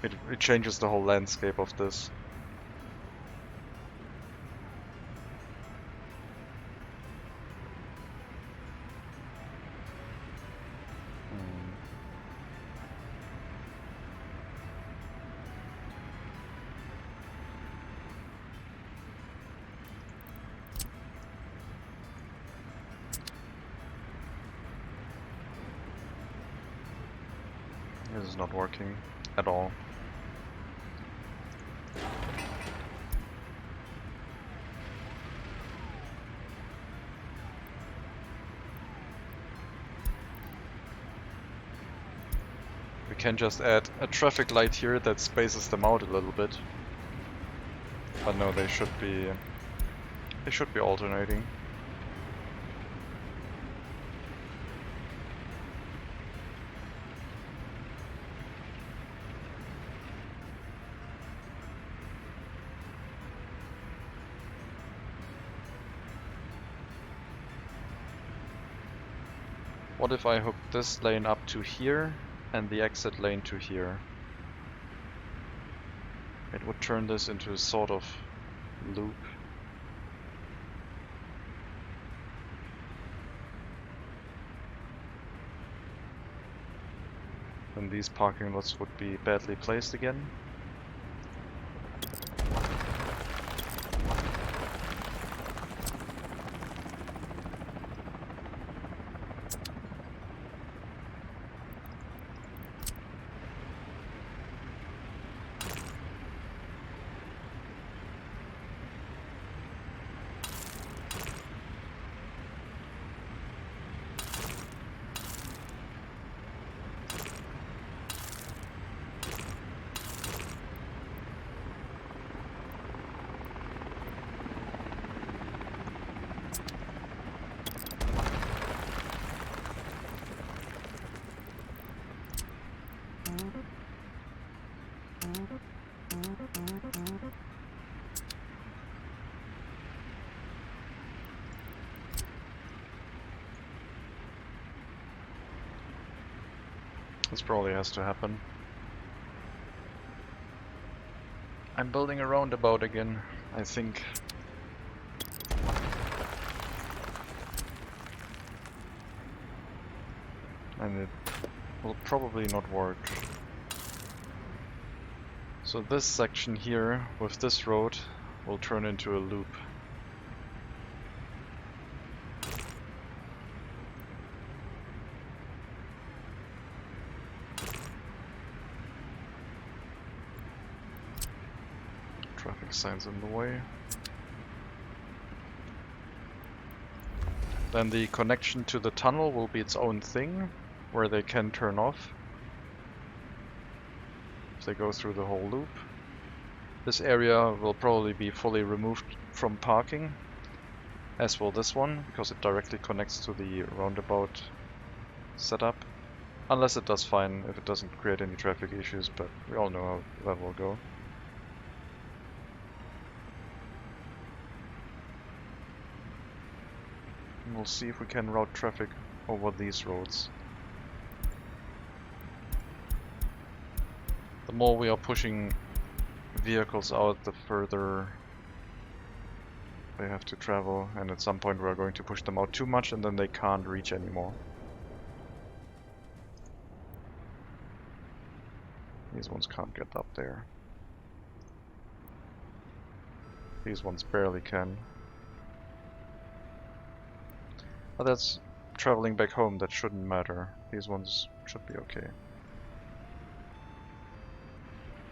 It changes the whole landscape of this. This is not working at all. We can just add a traffic light here that spaces them out a little bit. But no, they should be alternating. What if I hook this lane up to here and the exit lane to here? It would turn this into a sort of loop. Then these parking lots would be badly placed again. This probably has to happen. I'm building a roundabout again, I think. And it will probably not work. So this section here with this road will turn into a loop. Traffic signs in the way. Then the connection to the tunnel will be its own thing, where they can turn off if they go through the whole loop. This area will probably be fully removed from parking, as will this one, because it directly connects to the roundabout setup. Unless it does fine, if it doesn't create any traffic issues, but we all know how that will go. And we'll see if we can route traffic over these roads. The more we are pushing vehicles out, the further they have to travel, and at some point we are going to push them out too much and then they can't reach anymore. These ones can't get up there. These ones barely can. But that's traveling back home, that shouldn't matter. These ones should be okay.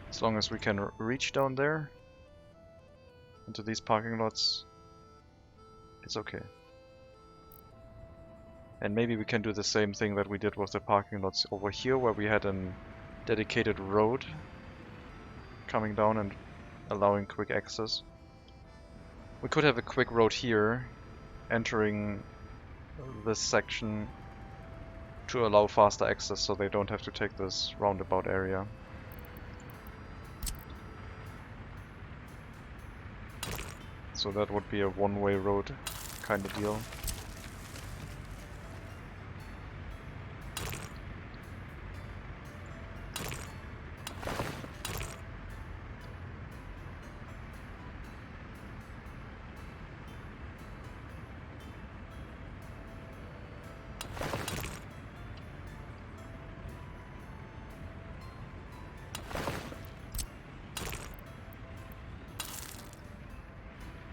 As long as we can reach down there into these parking lots, it's okay. And maybe we can do the same thing that we did with the parking lots over here, where we had a dedicated road coming down and allowing quick access. We could have a quick road here entering this section to allow faster access, so they don't have to take this roundabout area. So that would be a one-way road kind of deal.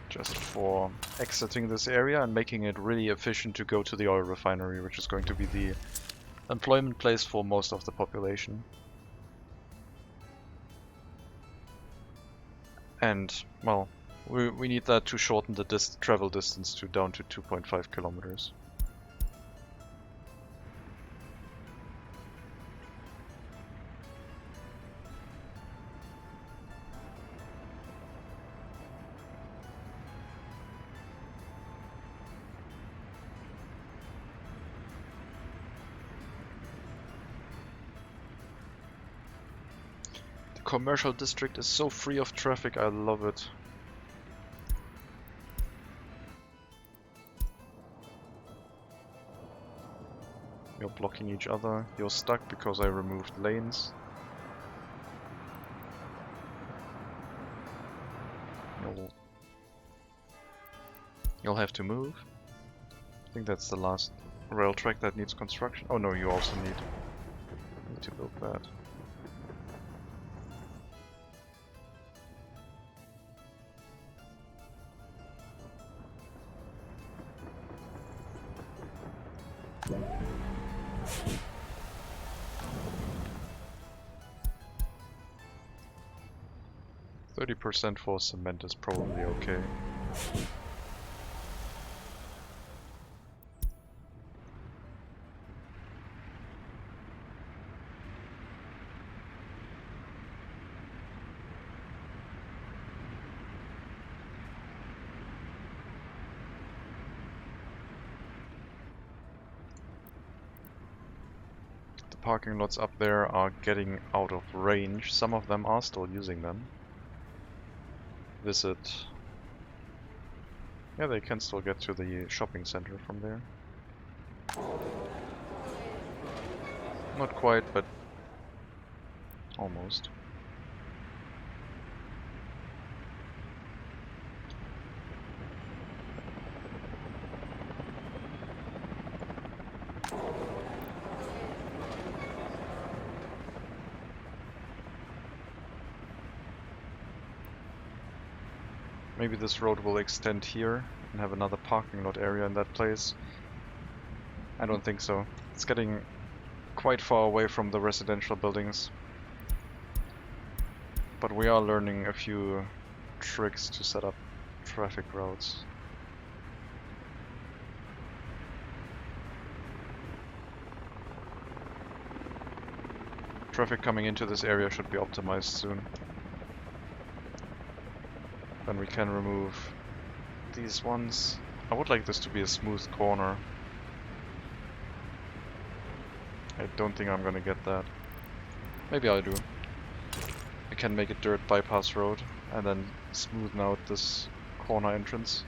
Just for exiting this area and making it really efficient to go to the oil refinery, which is going to be the employment place for most of the population. And, well, we need that to shorten the travel distance to down to 2.5 kilometers. Commercial district is so free of traffic, I love it. You're blocking each other, you're stuck because I removed lanes. You'll have to move. I think that's the last rail track that needs construction. Oh no, you also need to build that. %30 for cement is probably okay. The parking lots up there are getting out of range. Some of them are still using them. Visit. Yeah, they can still get to the shopping center from there. Not quite, but almost. Maybe this road will extend here and have another parking lot area in that place. I don't think so. It's getting quite far away from the residential buildings. But we are learning a few tricks to set up traffic routes. Traffic coming into this area should be optimized soon. Then we can remove these ones. I would like this to be a smooth corner. I don't think I'm gonna get that. Maybe I do. I can make a dirt bypass road and then smoothen out this corner entrance.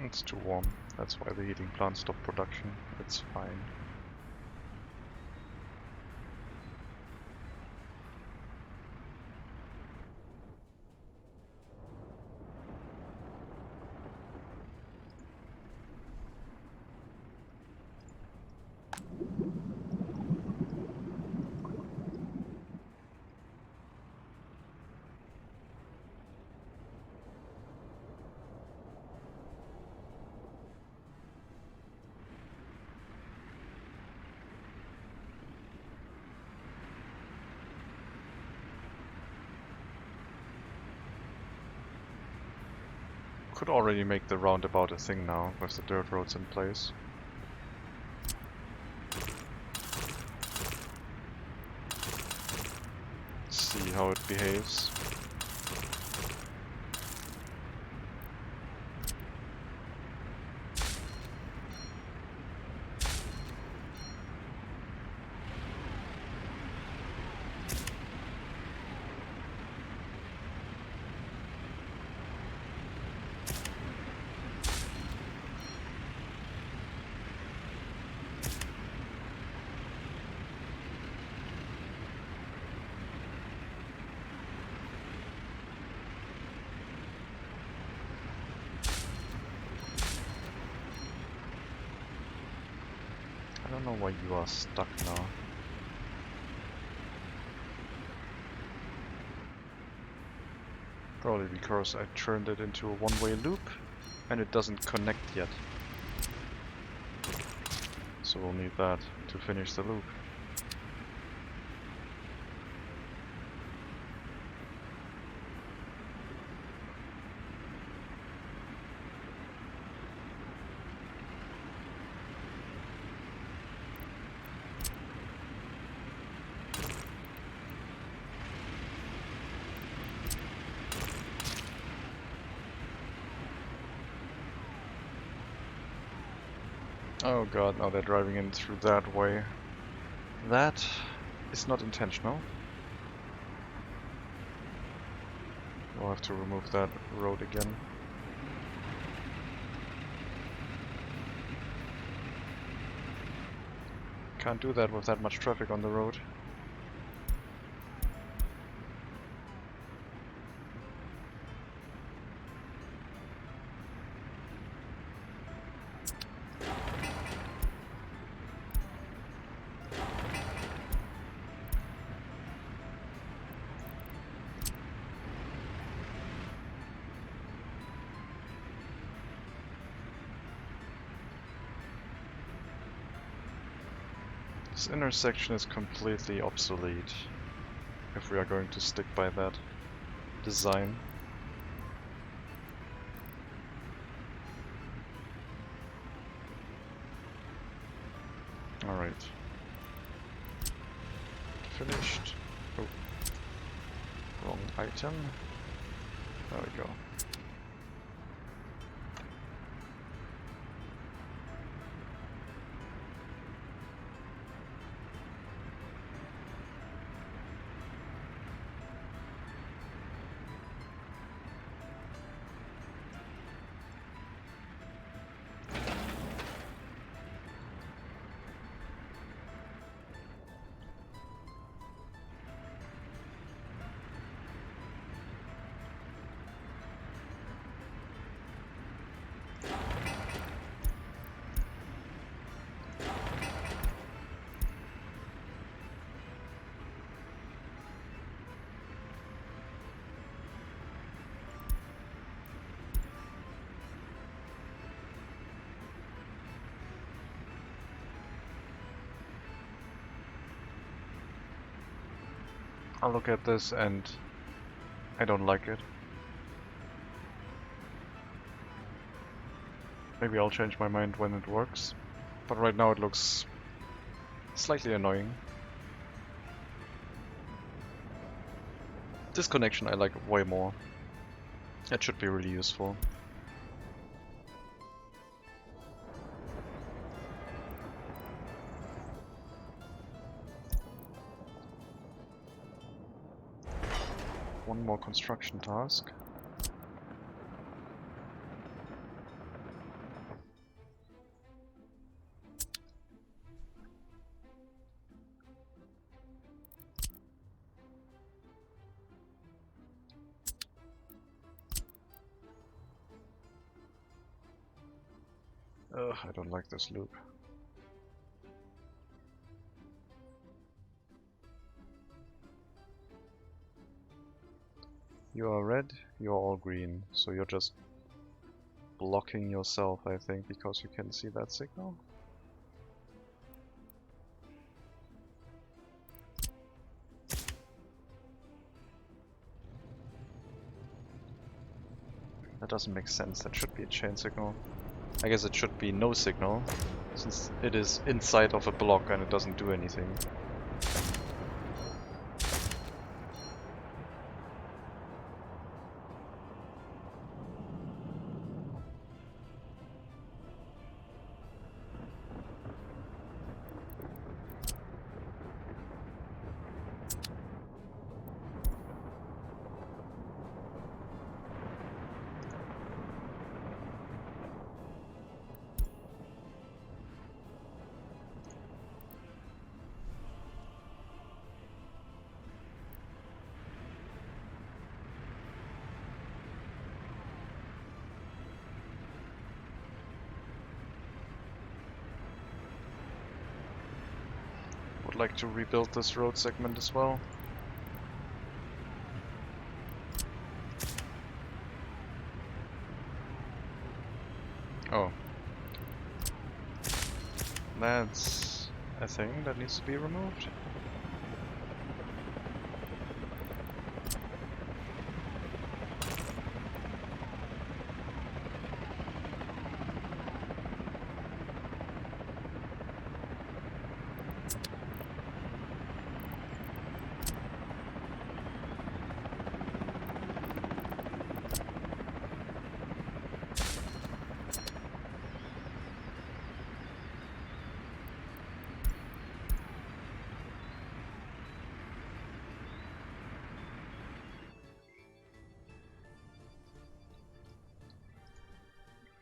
It's too warm. That's why the heating plant stopped production. It's fine. Could already make the roundabout a thing now with the dirt roads in place. See how it behaves. I don't know why you are stuck now. Probably because I turned it into a one-way loop and it doesn't connect yet. So we'll need that to finish the loop. Oh god, now they're driving in through that way. That is not intentional. We'll have to remove that road again. Can't do that with that much traffic on the road. This intersection is completely obsolete if we are going to stick by that design. Alright. Finished. Oh. Wrong item. There we go. I look at this and I don't like it. Maybe I'll change my mind when it works, but right now it looks slightly annoying. This connection I like way more. That should be really useful. One more construction task. Ugh, I don't like this loop. You are red, you're all green, so you're just blocking yourself, I think, because you can see that signal. That doesn't make sense, that should be a chain signal. I guess it should be no signal, since it is inside of a block and it doesn't do anything. Would like to rebuild this road segment as well. Oh. That's a thing that needs to be removed.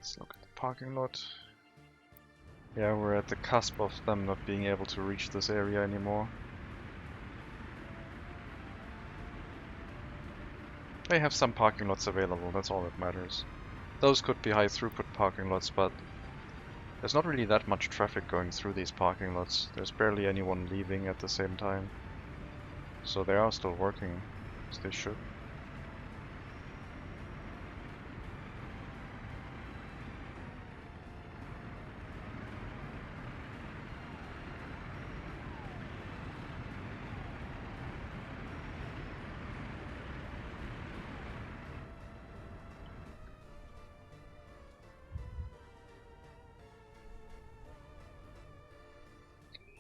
Let's look at the parking lot. Yeah, we're at the cusp of them not being able to reach this area anymore. They have some parking lots available, that's all that matters. Those could be high throughput parking lots, but there's not really that much traffic going through these parking lots. There's barely anyone leaving at the same time. So they are still working, as they should.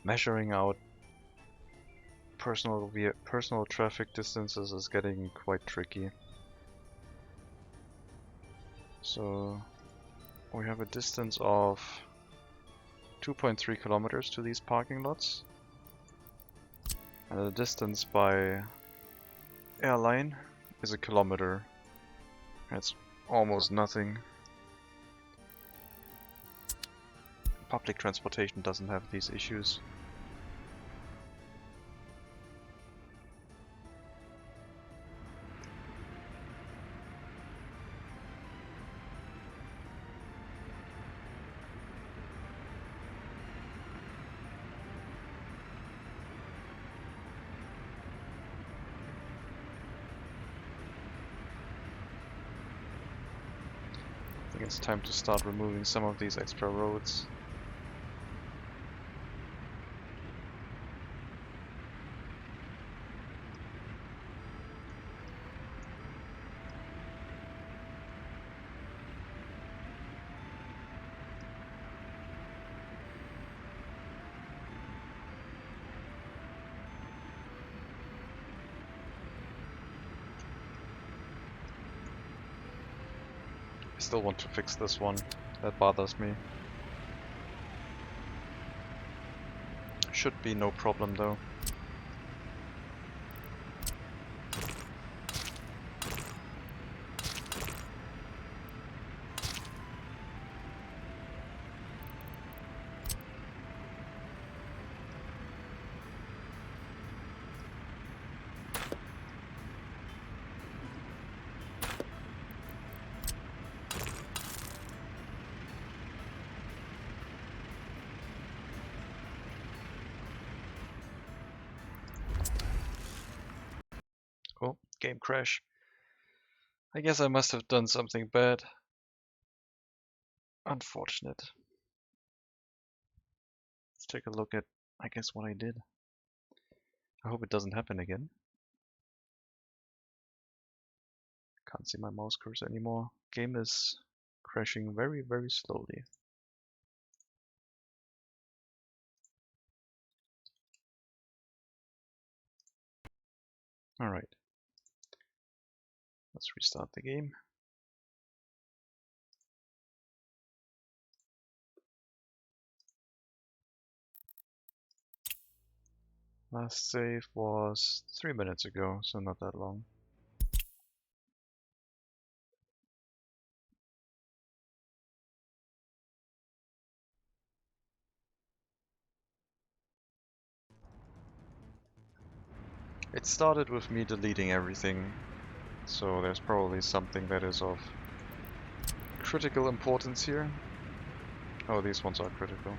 Measuring out personal traffic distances is getting quite tricky. So we have a distance of 2.3 kilometers to these parking lots, and the distance by airline is 1 kilometer. That's almost nothing. Public transportation doesn't have these issues. I think it's time to start removing some of these extra roads. I still want to fix this one. That bothers me. Should be no problem though. Oh, game crash. I guess I must have done something bad. Unfortunate. Let's take a look at, I guess, what I did. I hope it doesn't happen again. Can't see my mouse cursor anymore. Game is crashing very, very slowly. Alright. Let's restart the game. Last save was 3 minutes ago, so not that long. It started with me deleting everything, so there's probably something that is of critical importance here. Oh, these ones are critical.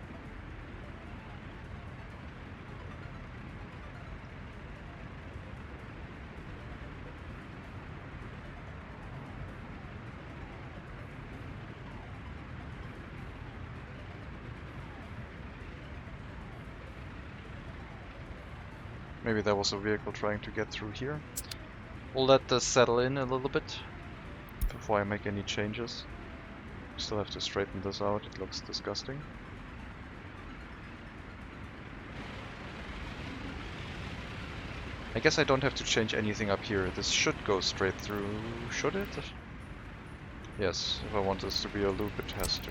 Maybe there was a vehicle trying to get through here. We'll let this settle in a little bit before I make any changes. Still have to straighten this out, it looks disgusting. I guess I don't have to change anything up here. This should go straight through, should it? Yes, if I want this to be a loop, it has to.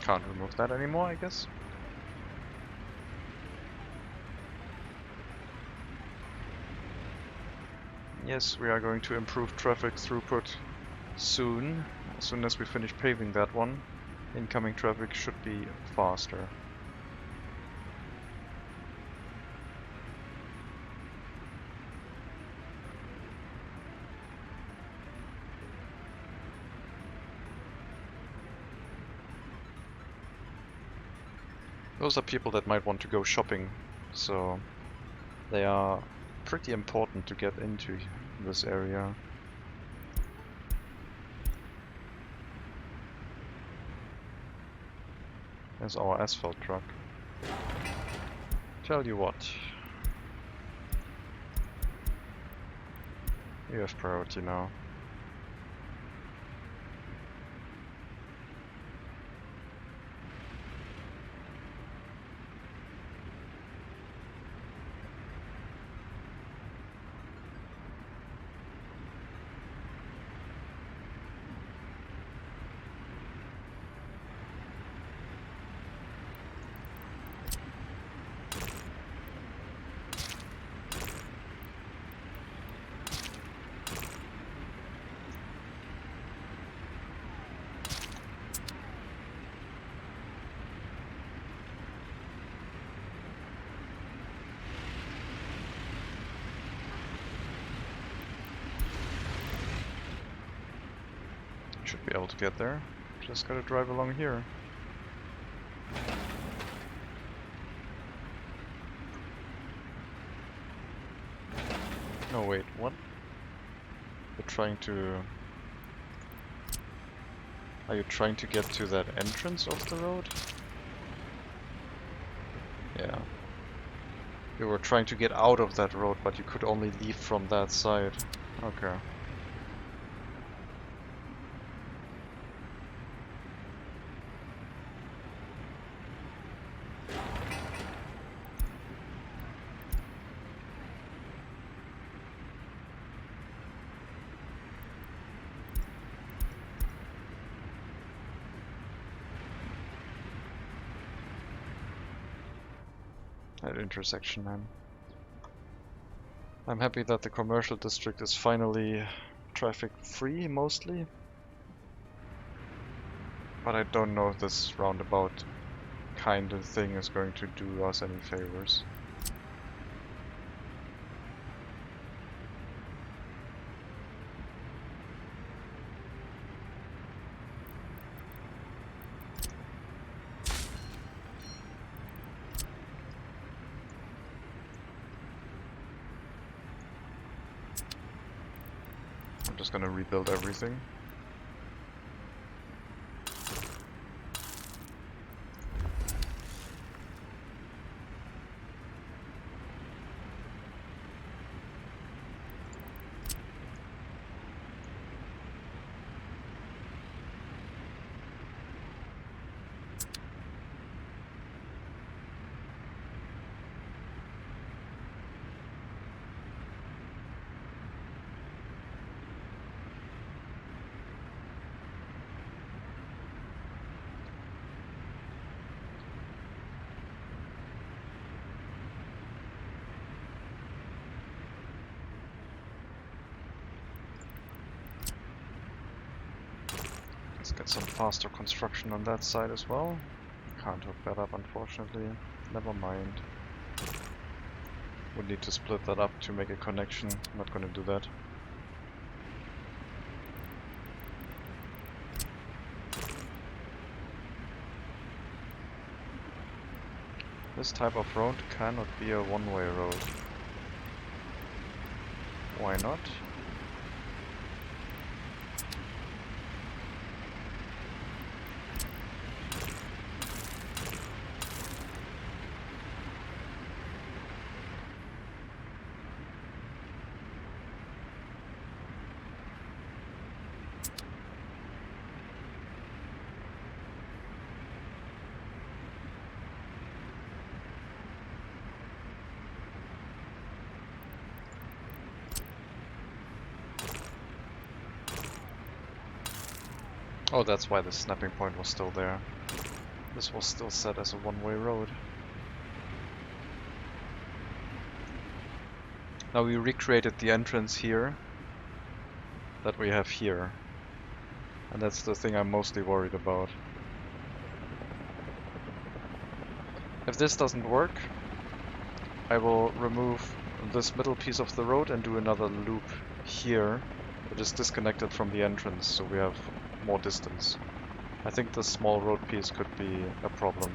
Can't remove that anymore, I guess. Yes, we are going to improve traffic throughput soon. As soon as we finish paving that one, incoming traffic should be faster. Those are people that might want to go shopping, so they are pretty important to get into this area. There's our asphalt truck. Tell you what. You have priority now. Should be able to get there. Just gotta drive along here. No, wait, what? The You're trying to... Are you trying to get to that entrance of the road? Yeah. You were trying to get out of that road, but you could only leave from that side. Okay. That intersection, man. I'm happy that the commercial district is finally traffic free, mostly. But I don't know if this roundabout kind of thing is going to do us any favors. I'm just gonna rebuild everything. Let's get some faster construction on that side as well. Can't hook that up, unfortunately. Never mind. Would need to split that up to make a connection. I'm not gonna do that. This type of road cannot be a one-way road. Why not? Oh, that's why the snapping point was still there. This was still set as a one-way road. Now we recreated the entrance here that we have here. And that's the thing I'm mostly worried about. If this doesn't work, I will remove this middle piece of the road and do another loop here that is disconnected from the entrance, so we have more distance. I think this small road piece could be a problem.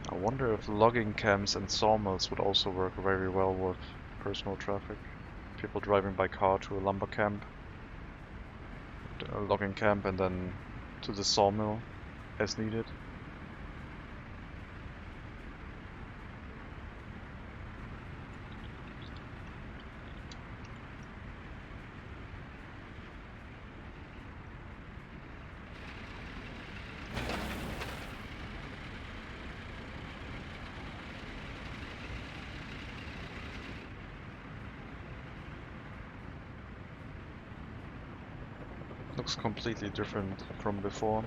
I wonder if logging camps and sawmills would also work very well with personal traffic. People driving by car to a lumber camp, a logging camp, and then to the sawmill as needed. Looks completely different from before.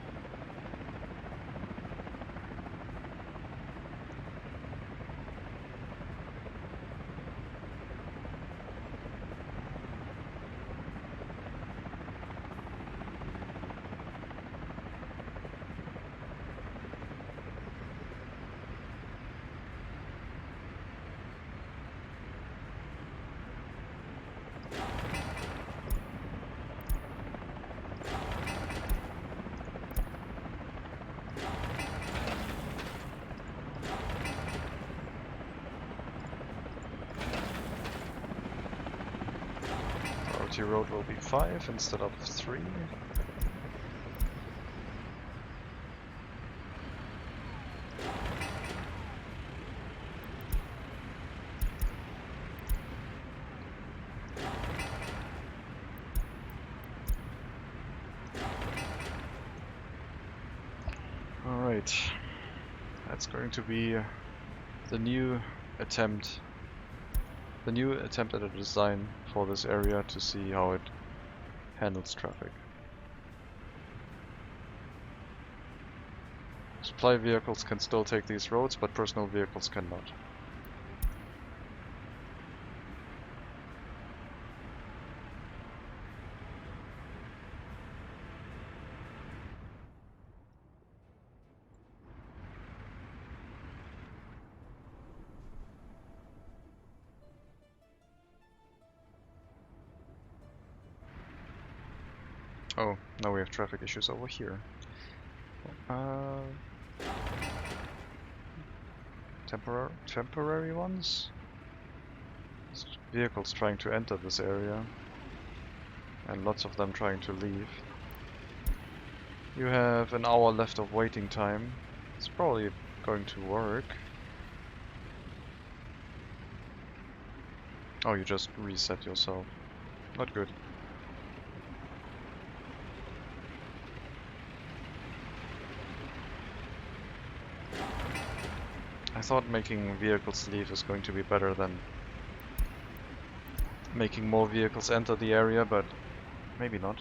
empty road will be 5 instead of 3. Alright, that's going to be the new attempt at a design for this area to see how it handles traffic. Supply vehicles can still take these roads, but personal vehicles cannot. Oh, now we have traffic issues over here. Temporary ones? Vehicles trying to enter this area, and lots of them trying to leave. You have an hour left of waiting time. It's probably going to work. Oh, you just reset yourself. Not good. I thought making vehicles leave is going to be better than making more vehicles enter the area, but maybe not.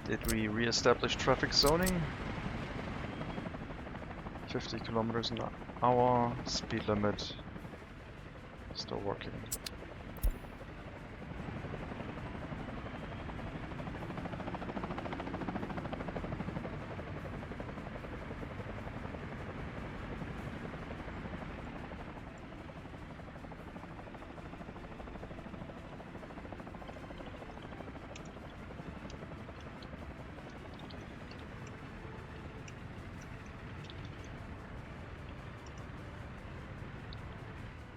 Did we re-establish traffic zoning? 50 kilometers an hour, speed limit, still working.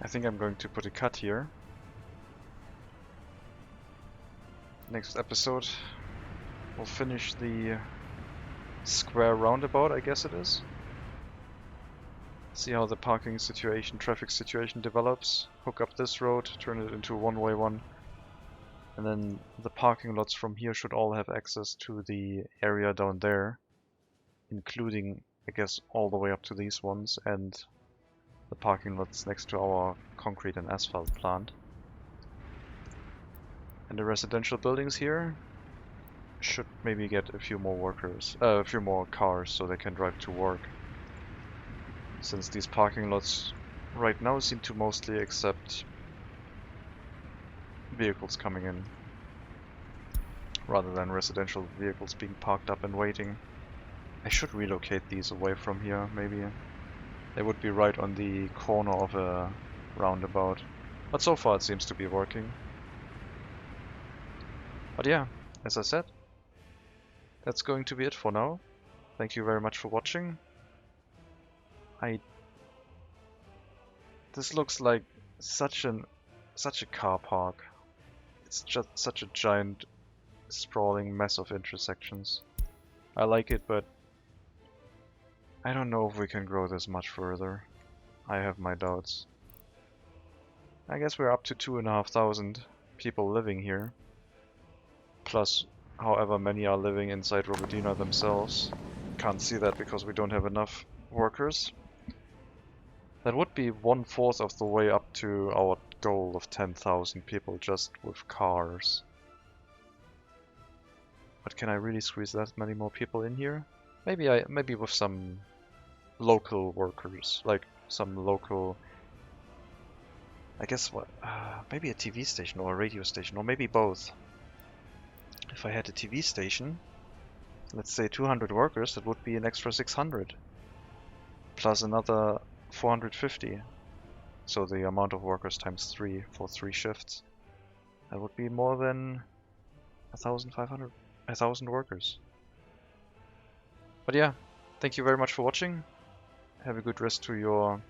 I think I'm going to put a cut here. Next episode, we'll finish the square roundabout, I guess it is. See how the parking situation, traffic situation develops. Hook up this road, turn it into a one-way one. And then the parking lots from here should all have access to the area down there. Including, I guess, all the way up to these ones and the parking lots next to our concrete and asphalt plant. And the residential buildings here should maybe get a few more workers, a few more cars so they can drive to work. Since these parking lots right now seem to mostly accept vehicles coming in rather than residential vehicles being parked up and waiting. I should relocate these away from here, maybe. They would be right on the corner of a roundabout. But so far it seems to be working. But yeah, as I said, that's going to be it for now. Thank you very much for watching. This looks like such a car park. It's just such a giant sprawling mess of intersections. I like it, but I don't know if we can grow this much further. I have my doubts. I guess we're up to 2,500 people living here. Plus, however many are living inside Robodina themselves. Can't see that because we don't have enough workers. That would be 1/4 of the way up to our goal of 10,000 people just with cars. But can I really squeeze that many more people in here? Maybe with some local workers, like some local, I guess maybe a TV station or a radio station, or maybe both. If I had a TV station, let's say 200 workers, that would be an extra 600. plus another 450. So the amount of workers times 3 for 3 shifts. That would be more than 1,000 workers. But yeah, thank you very much for watching. Have a good rest to your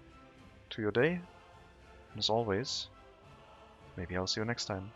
day. And as always, maybe I'll see you next time.